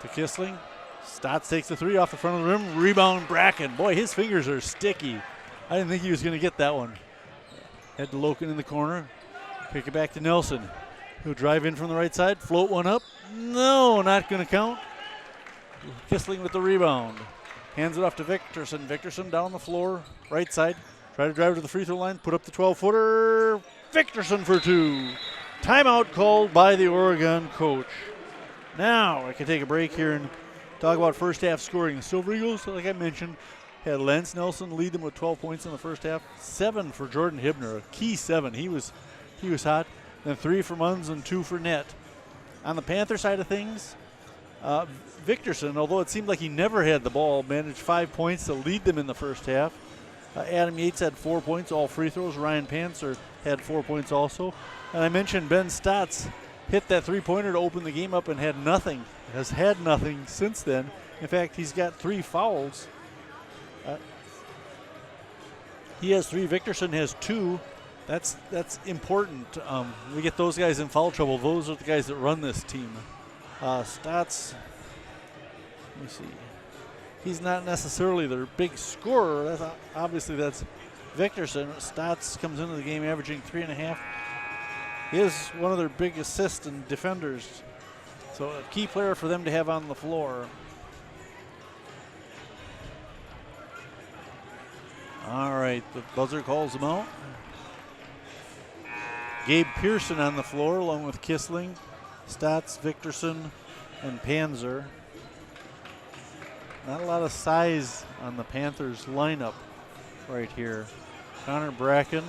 to Kissling. Stotts takes the 3 off the front of the rim. Rebound Bracken. Boy, his fingers are sticky. I didn't think he was going to get that one. Head to Loken in the corner. Pick it back to Nelson. He'll drive in from the right side, float one up. No, not going to count. Kissling with the rebound. Hands it off to Victorson. Victorson down the floor, right side. Try to drive to the free throw line, put up the 12-footer. Victorson for 2. Timeout called by the Oregon coach. Now I can take a break here and talk about first half scoring. The Silver Eagles, like I mentioned, had Lance Nelson lead them with 12 points in the first half. 7 for Jordan Hibner, a key 7. He was hot. Then 3 for Munns and 2 for Net. On the Panther side of things, Victorson, although it seemed like he never had the ball, managed 5 points to lead them in the first half. Adam Yates had 4 points, all free throws. Ryan Pantzer had 4 points also. And I mentioned Ben Stotts hit that 3-pointer to open the game up and had nothing. Has had nothing since then. In fact, he's got 3 fouls. He has 3. Victorson has 2. That's important. We get those guys in foul trouble. Those are the guys that run this team. Stotts, let me see. He's not necessarily their big scorer. Obviously, that's Victorson. Stotts comes into the game averaging 3.5. He is one of their big assists and defenders. So a key player for them to have on the floor. All right, the buzzer calls him out. Gabe Pearson on the floor along with Kissling, Stotts, Victorson, and Panzer. Not a lot of size on the Panthers lineup right here. Connor Bracken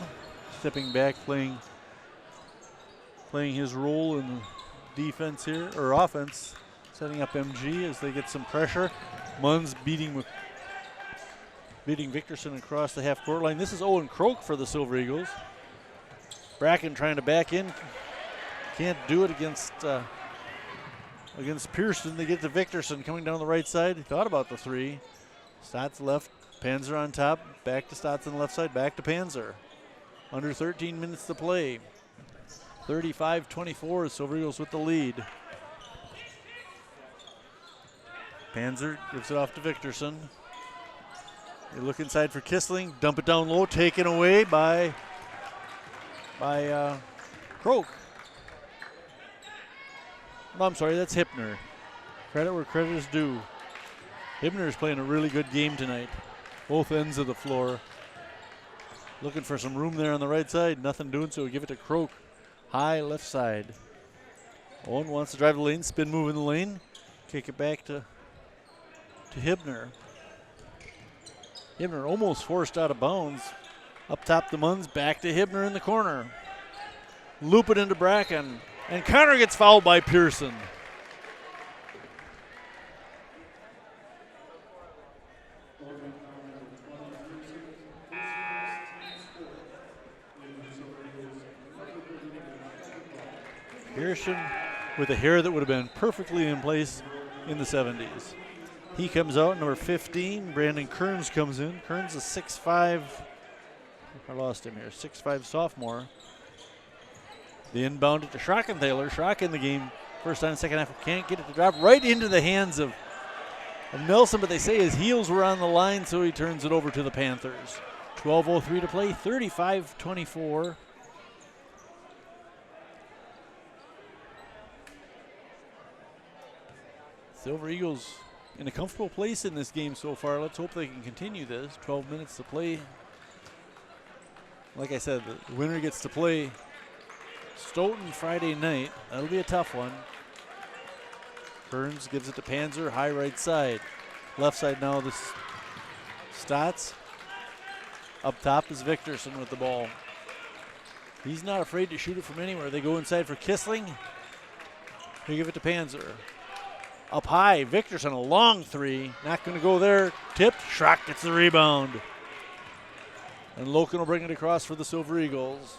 stepping back, playing his role in the defense here, or offense, setting up MG as they get some pressure. Munns beating Victorson across the half-court line. This is Owen Croak for the Silver Eagles. Bracken trying to back in. Can't do it against Pearson. They get to Victorson coming down the right side. He thought about the 3. Stotts left, Panzer on top. Back to Stotts on the left side, back to Panzer. Under 13 minutes to play. 35-24, Silver Eagles with the lead. Panzer gives it off to Victorson. They look inside for Kissling, dump it down low, taken away by Croak. Oh, I'm sorry, that's Hipner. Credit where credit is due. Hibner is playing a really good game tonight. Both ends of the floor. Looking for some room there on the right side. Nothing doing, so we give it to Croak. High left side. Owen wants to drive the lane, spin move in the lane. Kick it back to Hibner. Hibner almost forced out of bounds. Up top the Muns, back to Hibner in the corner. Loop it into Bracken. And Connor gets fouled by Pearson. Pearson with a hair that would have been perfectly in place in the 70s. He comes out, number 15. Brandon Kearns comes in. Kearns is 6'5". I lost him here. 6'5" sophomore. The inbound it to Schrockenthaler. Schrock in the game. First time, second half. Can't get it to drop right into the hands of Nelson, but they say his heels were on the line, so he turns it over to the Panthers. 12:03 to play, 35-24. Silver Eagles in a comfortable place in this game so far. Let's hope they can continue this. 12 minutes to play. Like I said, the winner gets to play Stoughton Friday night. That'll be a tough one. Kearns gives it to Panzer, high right side. Left side now, this Stotts. Up top is Victorson with the ball. He's not afraid to shoot it from anywhere. They go inside for Kissling. They give it to Panzer. Up high, Victorson, a long three. Not going to go there. Tipped, Schrock gets the rebound. And Loken will bring it across for the Silver Eagles.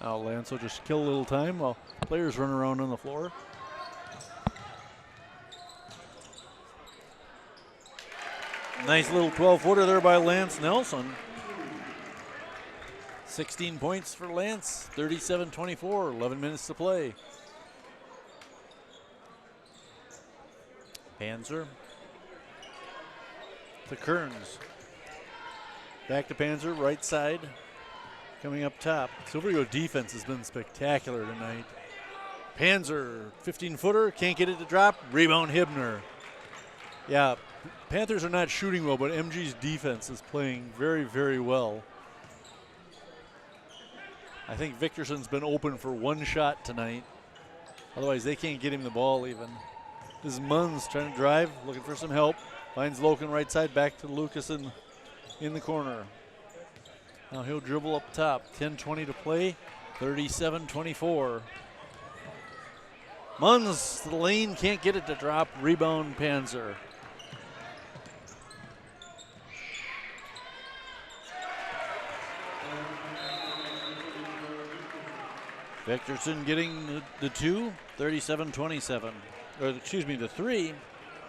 Now Lance will just kill a little time while players run around on the floor. Nice little 12-footer there by Lance Nelson. 16 points for Lance, 37-24, 11 minutes to play. Panzer to Kearns. Back to Panzer, right side. Coming up top. Silver Eagle defense has been spectacular tonight. Panzer, 15-footer, can't get it to drop. Rebound Hibner. Yeah, Panthers are not shooting well, but MG's defense is playing very, very well. I think Victorson's been open for one shot tonight. Otherwise, they can't get him the ball even. This is Munns trying to drive, looking for some help. Finds Loken right side, back to Lucas in the corner. Now he'll dribble up top. 10:20 to play, 37-24. Munns, the lane, can't get it to drop. Rebound Panzer. Victorson getting the two, 37-27. Or excuse me, the three,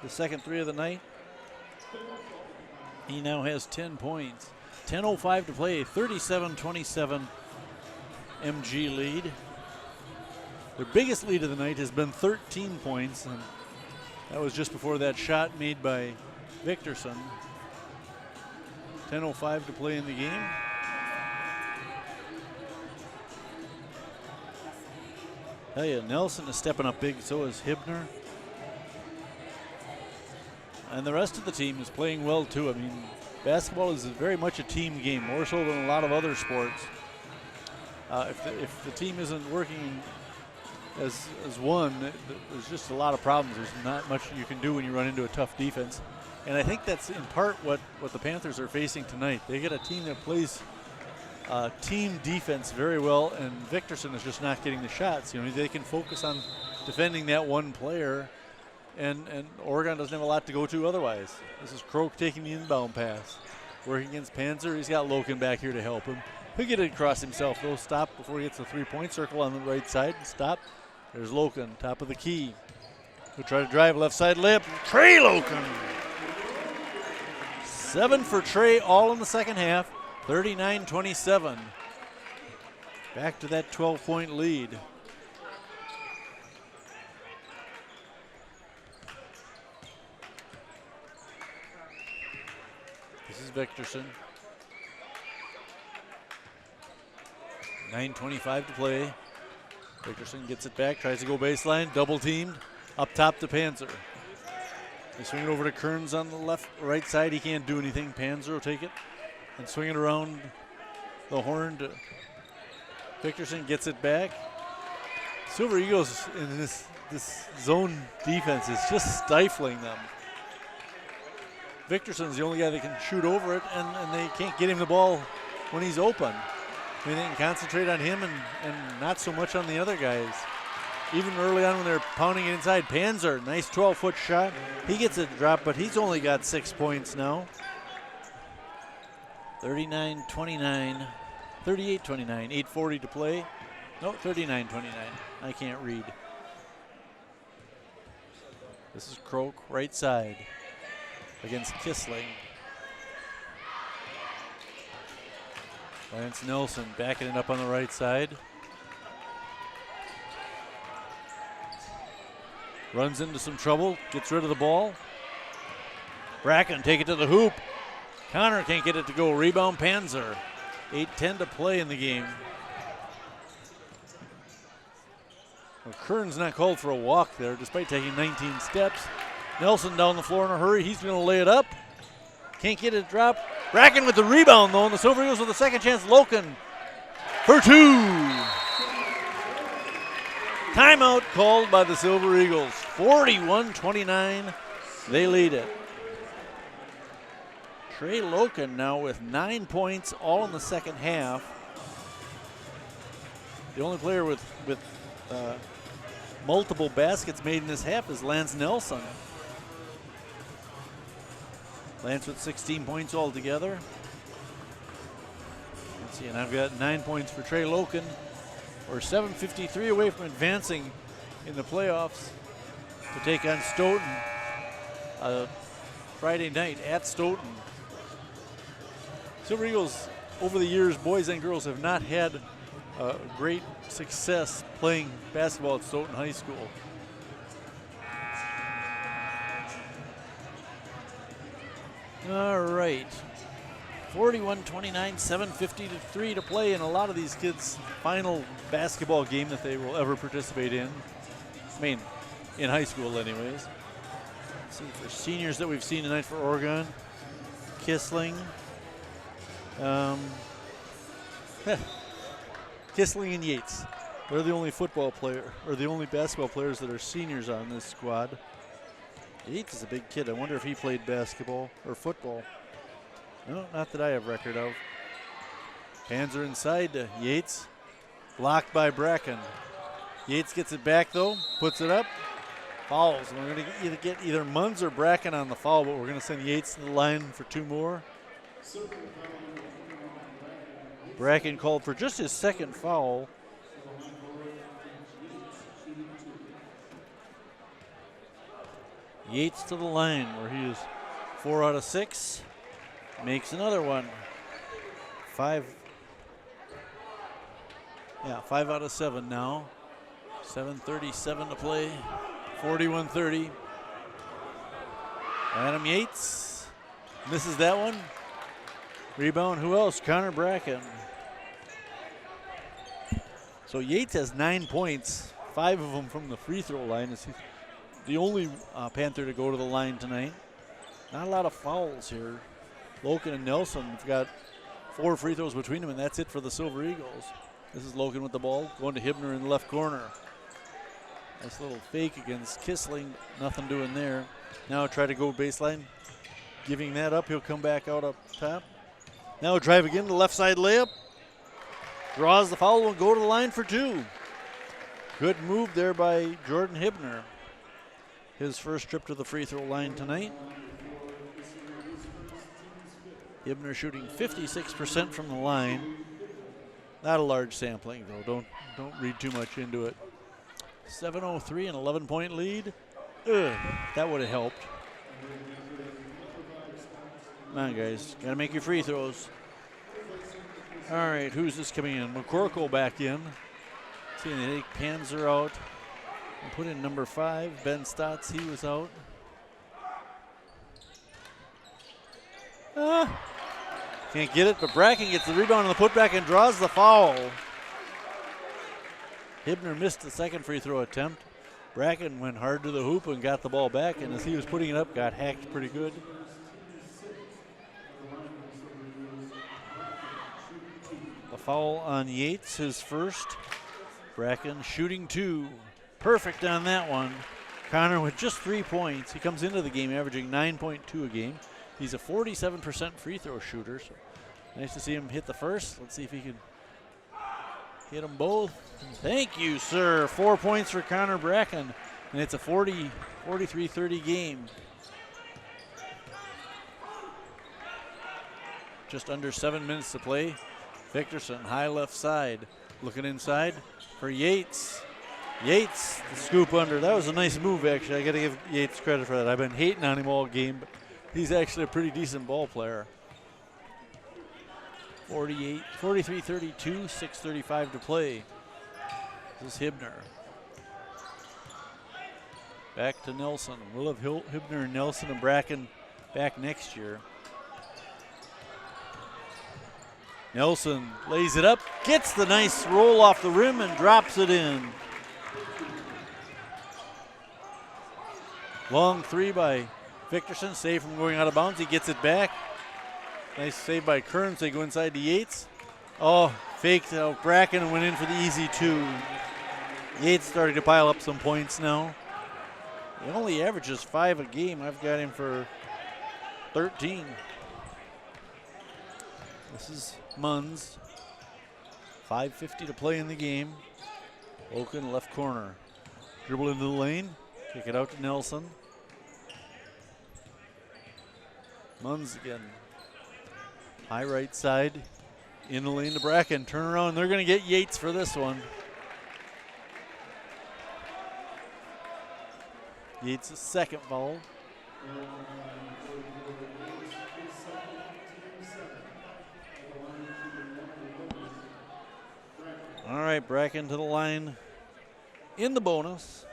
the second three of the night. He now has 10 points. 10:05 to play, 37-27 MG lead. Their biggest lead of the night has been 13 points, and that was just before that shot made by Victorson. 10:05 to play in the game. Tell you, Nelson is stepping up big, so is Hibner. And the rest of the team is playing well too. I mean, basketball is very much a team game, more so than a lot of other sports. If the team isn't working as one, there's just a lot of problems. There's not much you can do when you run into a tough defense. And I think that's in part what the Panthers are facing tonight. They get a team that plays team defense very well, and Victorson is just not getting the shots. You know, they can focus on defending that one player, and Oregon doesn't have a lot to go to otherwise. This is Croak taking the inbound pass. Working against Panzer, he's got Loken back here to help him. He'll get it across himself, though. Stop before he gets the three-point circle on the right side. Stop. There's Loken, top of the key. He'll try to drive left side layup. Trey Loken. 7 for Trey, all in the second half. 39-27. Back to that 12-point lead. This is Victorson. 9:25 to play. Victorson gets it back, tries to go baseline, double teamed. Up top to Panzer. They swing it over to Kearns on the right side. He can't do anything. Panzer will take it and swing it around the horn to Victorson. Gets it back. Silver Eagles in this zone defense is just stifling them. Victorson's the only guy that can shoot over it, and they can't get him the ball when he's open. I mean, they can concentrate on him and not so much on the other guys. Even early on when they're pounding it inside, Panzer, nice 12-foot shot. He gets a drop, but he's only got 6 points now. 39-29, 38-29, 8:40 to play. No, 39-29. I can't read. This is Croak, right side, against Kissling. Lance Nelson backing it up on the right side. Runs into some trouble, gets rid of the ball. Bracken take it to the hoop. Connor can't get it to go. Rebound Panzer. 8:10 to play in the game. Well, Kern's not called for a walk there despite taking 19 steps. Nelson down the floor in a hurry. He's going to lay it up. Can't get it drop. Bracken with the rebound though, and the Silver Eagles with a second chance. Loken for two. Timeout called by the Silver Eagles. 41-29, they lead it. Trey Loken now with 9 points, all in the second half. The only player with multiple baskets made in this half is Lance Nelson. Lance with 16 points altogether. Let's see, and I've got 9 points for Trey Loken. We're 7:53 away from advancing in the playoffs to take on Stoughton Friday night at Stoughton. Silver Eagles, over the years, boys and girls, have not had great success playing basketball at Stoughton High School. All right. 41-29, 7:53 to play in a lot of these kids' final basketball game that they will ever participate in. I mean, in high school anyways. Let's see, for seniors that we've seen tonight for Oregon, Kissling. Kissling and Yates. They're the only football player, or the only basketball players that are seniors on this squad. Yates is a big kid. I wonder if he played basketball or football. No, not that I have record of. Hands are inside to Yates. Blocked by Bracken. Yates gets it back though, puts it up. Fouls. And we're going to get either Munz or Bracken on the foul, but we're going to send Yates to the line for 2 more. Bracken called for just his second foul. Yates to the line where he is 4 out of 6. Makes another one. 5 out of 7 now. 7:37 to play. 41-30. Adam Yates misses that one. Rebound, who else? Connor Bracken. So Yates has 9 points, 5 of them from the free throw line. He's the only Panther to go to the line tonight. Not a lot of fouls here. Loken and Nelson have got 4 free throws between them, and that's it for the Silver Eagles. This is Loken with the ball, going to Hibner in the left corner. Nice little fake against Kissling, nothing doing there. Now try to go baseline, giving that up. He'll come back out up top. Now drive again, the left side layup. Draws the foul, will go to the line for 2. Good move there by Jordan Hibner. His first trip to the free throw line tonight. Hibner shooting 56% from the line. Not a large sampling though. Don't read too much into it. 7:03, an 11-point lead. That would have helped. Come on, guys. Got to make your free throws. All right, who's this coming in? McCorkle back in. See, they take Panzer out and put in number 5. Ben Stotts, he was out. Can't get it, but Bracken gets the rebound on the putback and draws the foul. Hibner missed the second free throw attempt. Bracken went hard to the hoop and got the ball back, and as he was putting it up, got hacked pretty good. A foul on Yates, his first. Bracken shooting 2. Perfect on that one. Connor with just 3 points. He comes into the game averaging 9.2 a game. He's a 47% free throw shooter, so nice to see him hit the first. Let's see if he can hit them both. Thank you, sir. 4 points for Connor Bracken, and it's a 43-30 game. Just under 7 minutes to play. Victorson, high left side, looking inside for Yates. Yates, the scoop under. That was a nice move, actually. I got to give Yates credit for that. I've been hating on him all game, but he's actually a pretty decent ball player. 43-32, 6:35 to play. This is Hibner. Back to Nelson. We'll have Hibner, Nelson, and Bracken back next year. Nelson lays it up, gets the nice roll off the rim and drops it in. Long 3 by Victorson, saved from going out of bounds. He gets it back. Nice save by Kearns. They go inside to Yates. Oh, faked out Bracken and went in for the easy 2. Yates starting to pile up some points now. He only averages 5 a game. I've got him for 13. This is Munns. 5:50 to play in the game. Oaken left corner. Dribble into the lane. Kick it out to Nelson. Munns again. High right side. In the lane to Bracken. Turn around. They're going to get Yates for this one. Yates' second foul. All right, Bracken to the line in the bonus.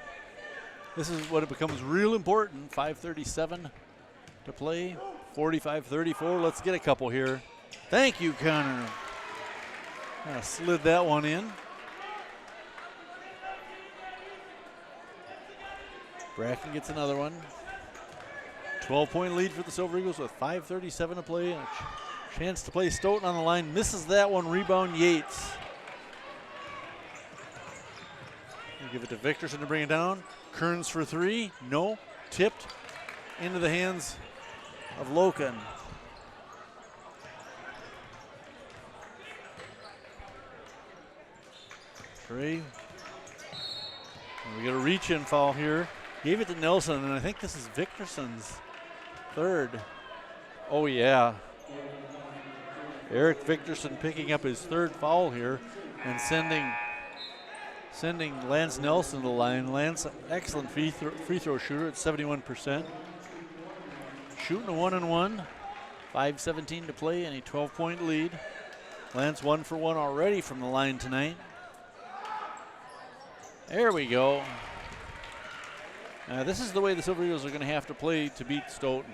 This is what it becomes real important. 5:37 to play. 45-34. Let's get a couple here. Thank you, Connor. Slid that one in. Bracken gets another one. 12-point lead for the Silver Eagles with 5:37 to play. A chance to play Stoughton on the line. Misses that one. Rebound Yates. We'll give it to Victorson to bring it down. Kearns for 3. No. Tipped into the hands of Loken. Trey. We got a reach-in foul here. Gave it to Nelson, and I think this is Victorson's third. Oh, yeah. Eric Victorson picking up his third foul here and sending Lance Nelson to the line. Lance, excellent free throw shooter at 71%. Shooting a 1-and-1. 5:17 to play and a 12-point lead. Lance 1 for 1 already from the line tonight. There we go. This is the way the Silver Eagles are going to have to play to beat Stoughton.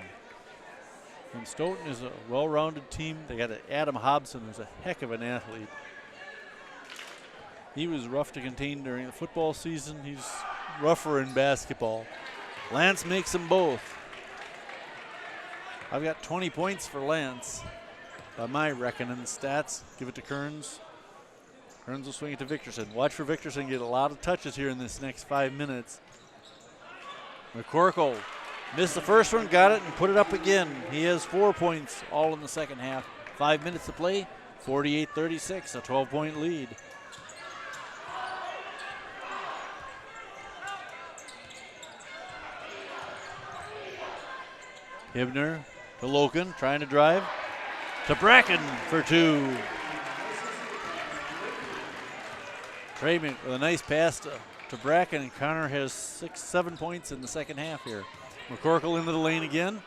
And Stoughton is a well-rounded team. They got Adam Hobson, who's a heck of an athlete. He was rough to contain during the football season. He's rougher in basketball. Lance makes them both. I've got 20 points for Lance by my reckoning stats. Give it to Kearns. Kearns will swing it to Victorson. Watch for Victorson get a lot of touches here in this next 5 minutes. McCorkle missed the first one, got it, and put it up again. He has 4 points all in the second half. 5 minutes to play, 48-36, a 12-point lead. Hibner to Loken, trying to drive. To Bracken for 2. Trayman with a nice pass to Bracken, and Connor has 6-7 points in the second half here. McCorkle into the lane again.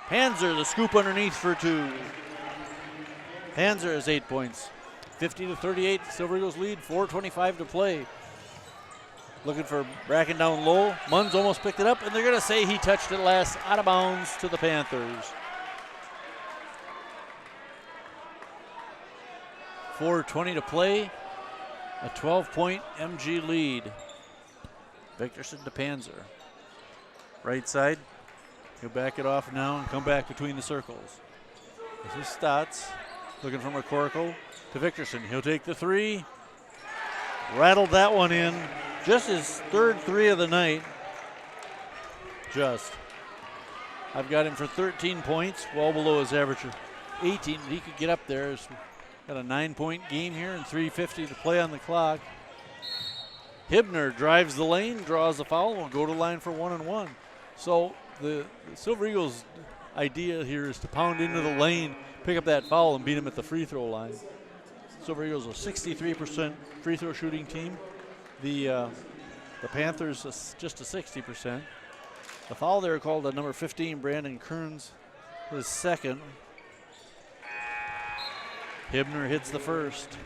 Panzer, the scoop underneath for 2. Panzer has 8 points. 50-38, Silver Eagles lead, 4:25 to play. Looking for Bracken down low. Munns almost picked it up, and they're going to say he touched it last, out of bounds to the Panthers. 4:20 to play. A 12-point MG lead. Victorson to Panzer. Right side. He'll back it off now and come back between the circles. This is Stotts looking for McCorkle to Victorson. He'll take the three. Rattled that one in. Just his third three of the night. Just. I've got him for 13 points, well below his average of 18. He could get up there. He's got a 9-point game here and 3:50 to play on the clock. Hibner drives the lane, draws the foul, and will go to the line for 1-1. So the Silver Eagles' idea here is to pound into the lane, pick up that foul, and beat him at the free throw line. Silver Eagles are 63% free throw shooting team. The Panthers just a 60%. The foul there called on number 15, Brandon Kearns, his second. Hibner hits the first.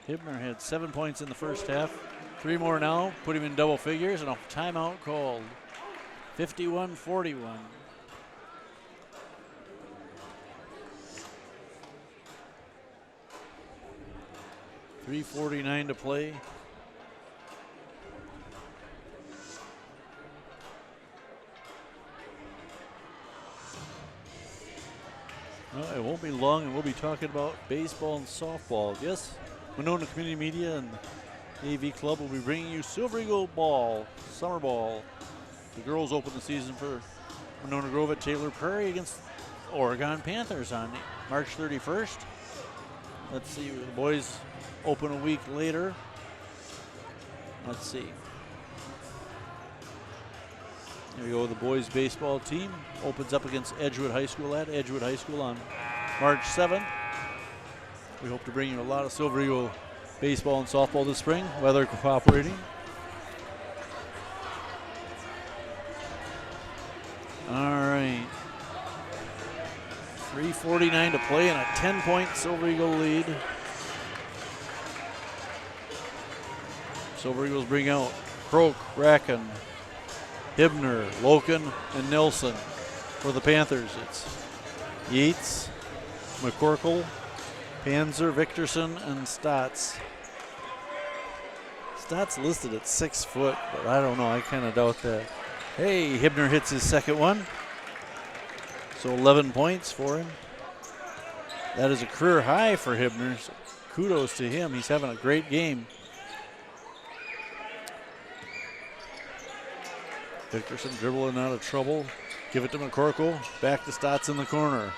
Hibner had 7 points in the first half. 3 more now, put him in double figures, and a timeout called. 51-41. .349 to play. Well, it won't be long, and we'll be talking about baseball and softball. Yes, Monona Community Media and the AV Club will be bringing you Silver Eagle Ball, Summer Ball. The girls open the season for Monona Grove at Taylor Prairie against Oregon Panthers on March 31st. Let's see, the boys open a week later. Let's see. There we go. The boys baseball team opens up against Edgewood High School at Edgewood High School on March 7th. We hope to bring you a lot of Silver Eagle baseball and softball this spring, weather cooperating. All right. 3:49 to play and a 10-point Silver Eagle lead. Silver Eagles bring out Croak, Bracken, Hibner, Loken, and Nelson. For the Panthers, it's Yates, McCorkle, Panzer, Victorson, and Stotts. Stotts listed at 6 foot, but I don't know. I kind of doubt that. Hey, Hibner hits his second one. So 11 points for him. That is a career high for Hibner. So kudos to him. He's having a great game. Victorson dribbling out of trouble. Give it to McCorkle. Back to Stotts in the corner.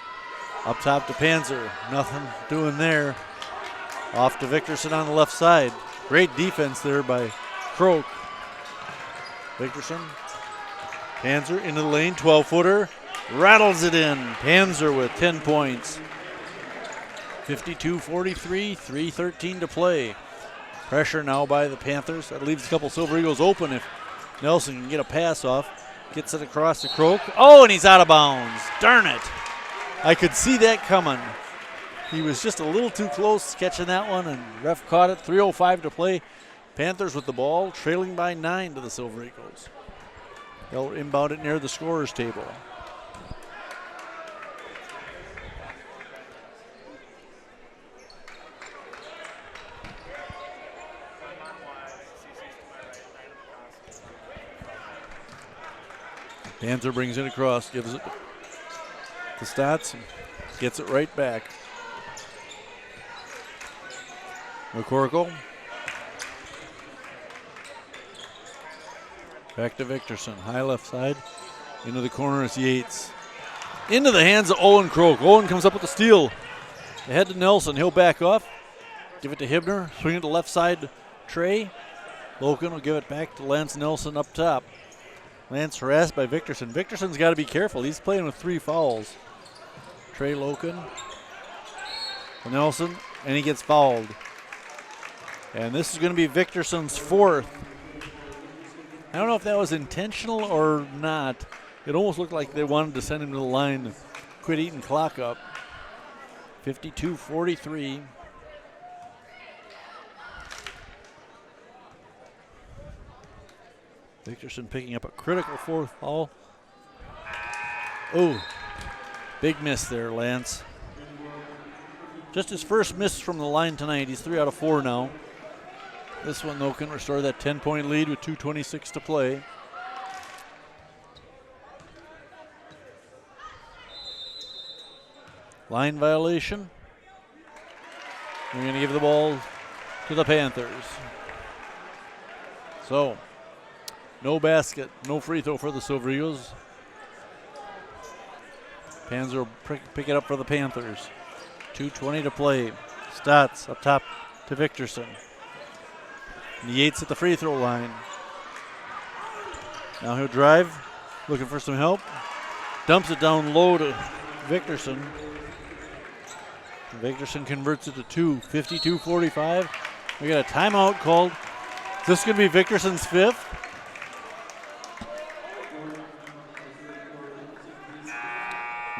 Up top to Panzer. Nothing doing there. Off to Victorson on the left side. Great defense there by Croak. Victorson. Panzer into the lane. 12-footer. Rattles it in. Panzer with 10 points. 52-43. 3:13 to play. Pressure now by the Panthers. That leaves a couple Silver Eagles open if Nelson can get a pass off. Gets it across to Croak. Oh, and he's out of bounds. Darn it. I could see that coming. He was just a little too close catching that one, and ref caught it. 3:05 to play. Panthers with the ball, trailing by 9 to the Silver Eagles. They'll inbound it near the scorer's table. Panzer brings it across, gives it to Stotts, gets it right back. McCorkle. Back to Victorson, high left side. Into the corner is Yates. Into the hands of Owen Croak. Owen comes up with the steal. Ahead to Nelson, he'll back off. Give it to Hibner, swing it to left side, Trey. Loken will give it back to Lance Nelson up top. Lance harassed by Victorson. Victorson's got to be careful. He's playing with 3 fouls. Trey Loken. Nelson, and he gets fouled. And this is going to be Victorson's 4th. I don't know if that was intentional or not. It almost looked like they wanted to send him to the line to quit eating clock up. 52-43. Victorson picking up a critical 4th foul. Oh, big miss there, Lance. Just his first miss from the line tonight. He's 3 out of 4 now. This one, though, can restore that 10-point lead with 2:26 to play. Line violation. We're going to give the ball to the Panthers. So, no basket, no free throw for the Silver Eagles. Panzer will pick it up for the Panthers. 2:20 to play. Stotts up top to Victorson. Yates at the free throw line. Now he'll drive, looking for some help. Dumps it down low to Victorson. Victorson converts it to 2, 52-45. We got a timeout called. Is this going to be Victorson's 5th?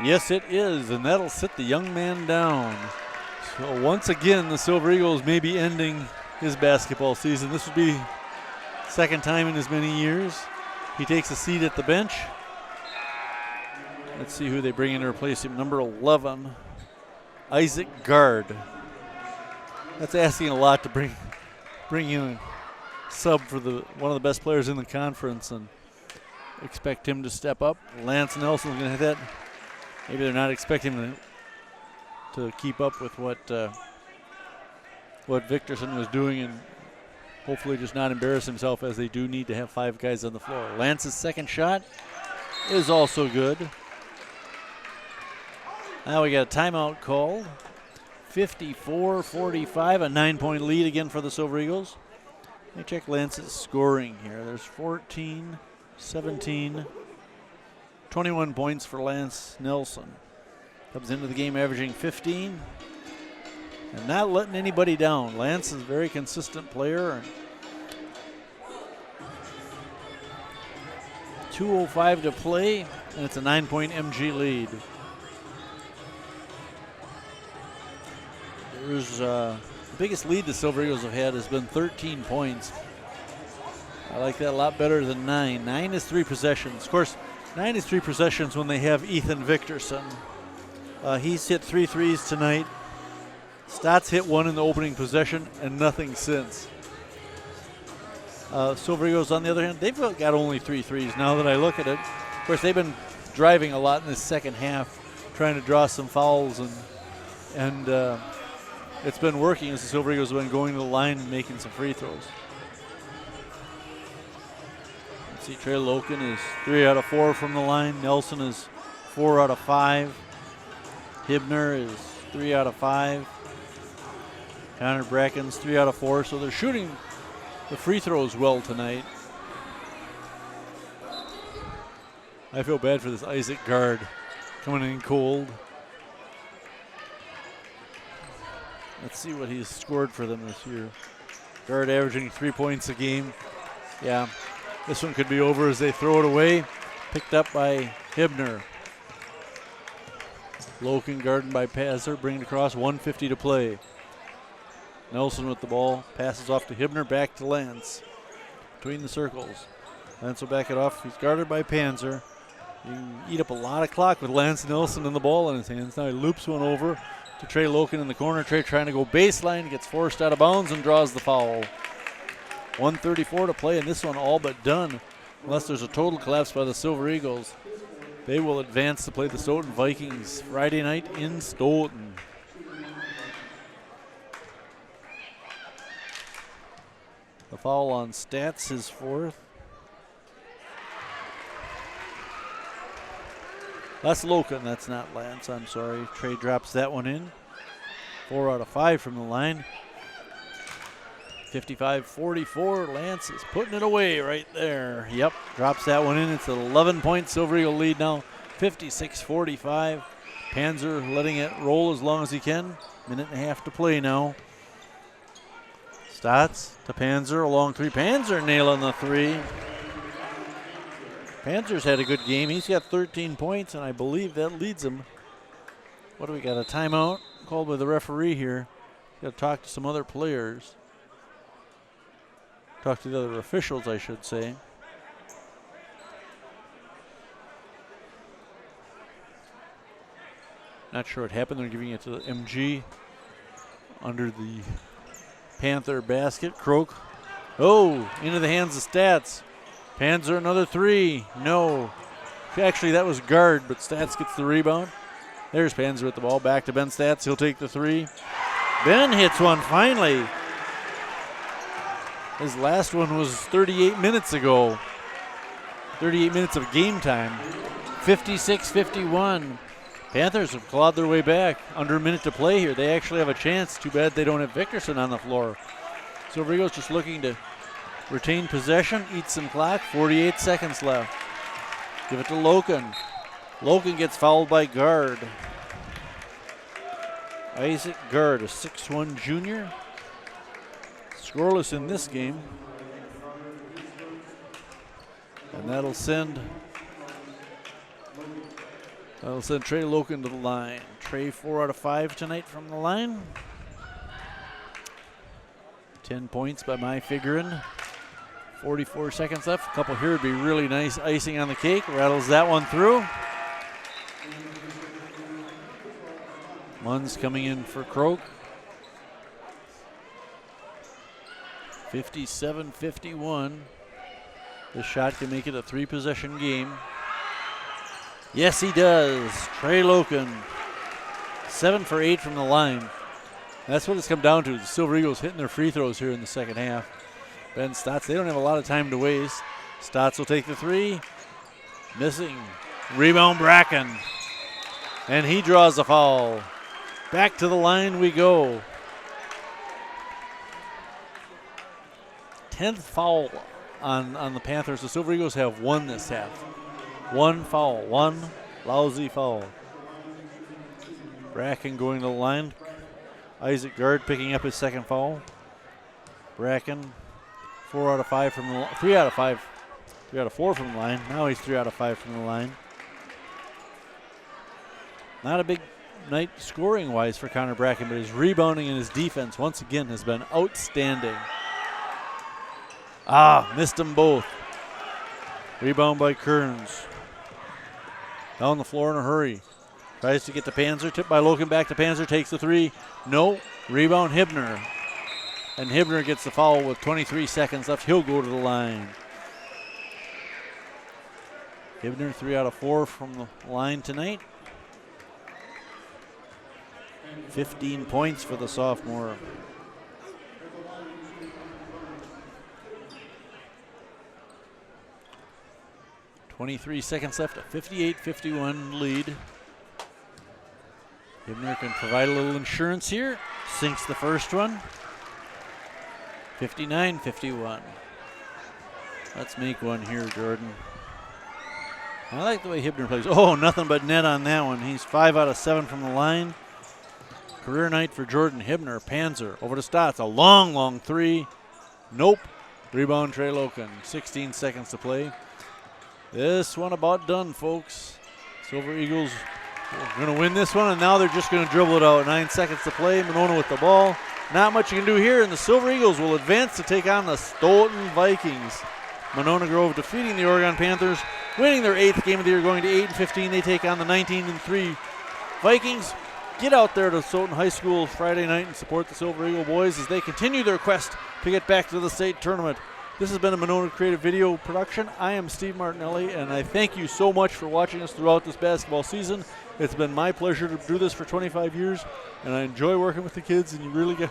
Yes, it is, and that'll sit the young man down. So once again, the Silver Eagles may be ending his basketball season. This would be second time in as many years. He takes a seat at the bench. Let's see who they bring in to replace him. Number 11, Isaac Gard. That's asking a lot to bring in a sub for one of the best players in the conference and expect him to step up. Lance Nelson's going to hit that. Maybe they're not expecting him to keep up with what Victorson was doing and hopefully just not embarrass himself, as they do need to have 5 guys on the floor. Lance's second shot is also good. Now we got a timeout called. 54-45, a 9-point lead again for the Silver Eagles. Let me check Lance's scoring here. There's 14, 17, 21 points for Lance Nelson. Comes into the game averaging 15 and not letting anybody down. Lance is a very consistent player. 2:05 to play, and it's a 9-point MG lead. The biggest lead the Silver Eagles have had has been 13 points. I like that a lot better than 9. 9 is 3 possessions. Of course, 9 is 3 possessions when they have Ethan Victorson. He's hit 3 threes tonight. Stotts hit 1 in the opening possession and nothing since. Silver Eagles, on the other hand, they've got only 3 threes now that I look at it. Of course, they've been driving a lot in this second half, trying to draw some fouls, and it's been working as the Silver Eagles have been going to the line and making some free throws. Let's see, Trey Loken is 3 out of 4 from the line. Nelson is 4 out of 5. Hibner is 3 out of 5. Connor Bracken's 3 out of 4. So they're shooting the free throws well tonight. I feel bad for this Isaac Gard coming in cold. Let's see what he's scored for them this year. Gard averaging 3 points a game. Yeah, this one could be over as they throw it away. Picked up by Hibner. Loken guarded by Pazzer, bring it across, 1:50 to play. Nelson with the ball, passes off to Hibner, back to Lance. Between the circles. Lance will back it off. He's guarded by Panzer. You can eat up a lot of clock with Lance Nelson and the ball in his hands. Now he loops one over to Trey Loken in the corner. Trey trying to go baseline, gets forced out of bounds and draws the foul. 1:34 to play, and this one all but done. Unless there's a total collapse by the Silver Eagles. They will advance to play the Stoughton Vikings Friday night in Stoughton. The foul on Stats, his 4th. That's Loken, that's not Lance, I'm sorry. Trey drops that one in. 4 out of 5 from the line. 55-44, Lance is putting it away right there. Yep, drops that one in. It's an 11-point Silver Eagle lead now, 56-45. Panzer letting it roll as long as he can. Minute and a half to play now. Stotts to Panzer, a long 3. Panzer nailing the 3. Panzer's had a good game. He's got 13 points, and I believe that leads him. What do we got, a timeout called by the referee here. Got to talk to some other players. Talk to the other officials, I should say. Not sure what happened. They're giving it to the MG. under the Panther basket. Croak. Oh, into the hands of Stats. Panzer another three. No. Actually, that was guard, but Stats gets the rebound. There's Panzer with the ball. Back to Ben Stats. He'll take the three. Ben hits one finally. His last one was 38 minutes ago. 38 minutes of game time. 56-51. Panthers have clawed their way back. Under a minute to play here. They actually have a chance. Too bad they don't have Victorson on the floor. Silver Eagles just looking to retain possession, eat some clock. 48 seconds left. Give it to Loken. Loken gets fouled by guard. Isaac Guard, a 6'1 junior. Scoreless in this game. And that'll send Trey Loken to the line. Trey 4 out of 5 tonight from the line. 10 points by my figuring. 44 seconds left. A couple here would be really nice icing on the cake. Rattles that one through. Munns coming in for Croak. 57-51. This shot can make it a 3-possession game. Yes, he does. Trey Loken, 7 for 8 from the line. That's what it's come down to. The Silver Eagles hitting their free throws here in the second half. Ben Stotts, they don't have a lot of time to waste. Stotts will take the three. Missing. Rebound Bracken. And he draws a foul. Back to the line we go. 10th foul on the Panthers. The Silver Eagles have one this half. One foul. One lousy foul. Bracken going to the line. Isaac Guard picking up his second foul. Bracken, 4 out of 5 from the line. 3 out of 5. 3 out of 4 from the line. Now he's 3 out of 5 from the line. Not a big night scoring-wise for Connor Bracken, but his rebounding and his defense once again has been outstanding. Missed them both. Rebound by Kearns. Down the floor in a hurry. Tries to get to Panzer. Tipped by Loken. Back to Panzer. Takes the three. No. Rebound Hibner. And Hibner gets the foul with 23 seconds left. He'll go to the line. Hibner 3 out of 4 from the line tonight. 15 points for the sophomore. .23 seconds left, a 58-51 lead. Hibner can provide a little insurance here. Sinks the first one. 59-51. Let's make one here, Jordan. I like the way Hibner plays. Oh, nothing but net on that one. He's 5 out of 7 from the line. Career night for Jordan Hibner. Panzer over to Stotts. A long, long three. Nope. Rebound Trey Loken. 16 seconds to play. This one about done, folks. Silver Eagles are going to win this one, and now they're just going to dribble it out. 9 seconds to play. Monona with the ball. Not much you can do here, and the Silver Eagles will advance to take on the Stoughton Vikings. Monona Grove defeating the Oregon Panthers, winning their 8th game of the year, going to 8-15. They take on the 19-3 Vikings. Get out there to Stoughton High School Friday night and support the Silver Eagle boys as they continue their quest to get back to the state tournament. This has been a Monona Creative Video production. I am Steve Martinelli, and I thank you so much for watching us throughout this basketball season. It's been my pleasure to do this for 25 years, and I enjoy working with the kids, and you really get,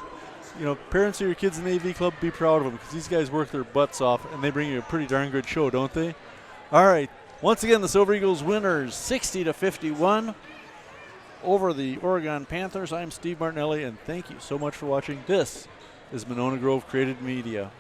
parents of your kids in the AV club, be proud of them, because these guys work their butts off, and they bring you a pretty darn good show, don't they? All right. Once again, the Silver Eagles winners 60-51 over the Oregon Panthers. I'm Steve Martinelli, and thank you so much for watching. This is Monona Grove Creative Media.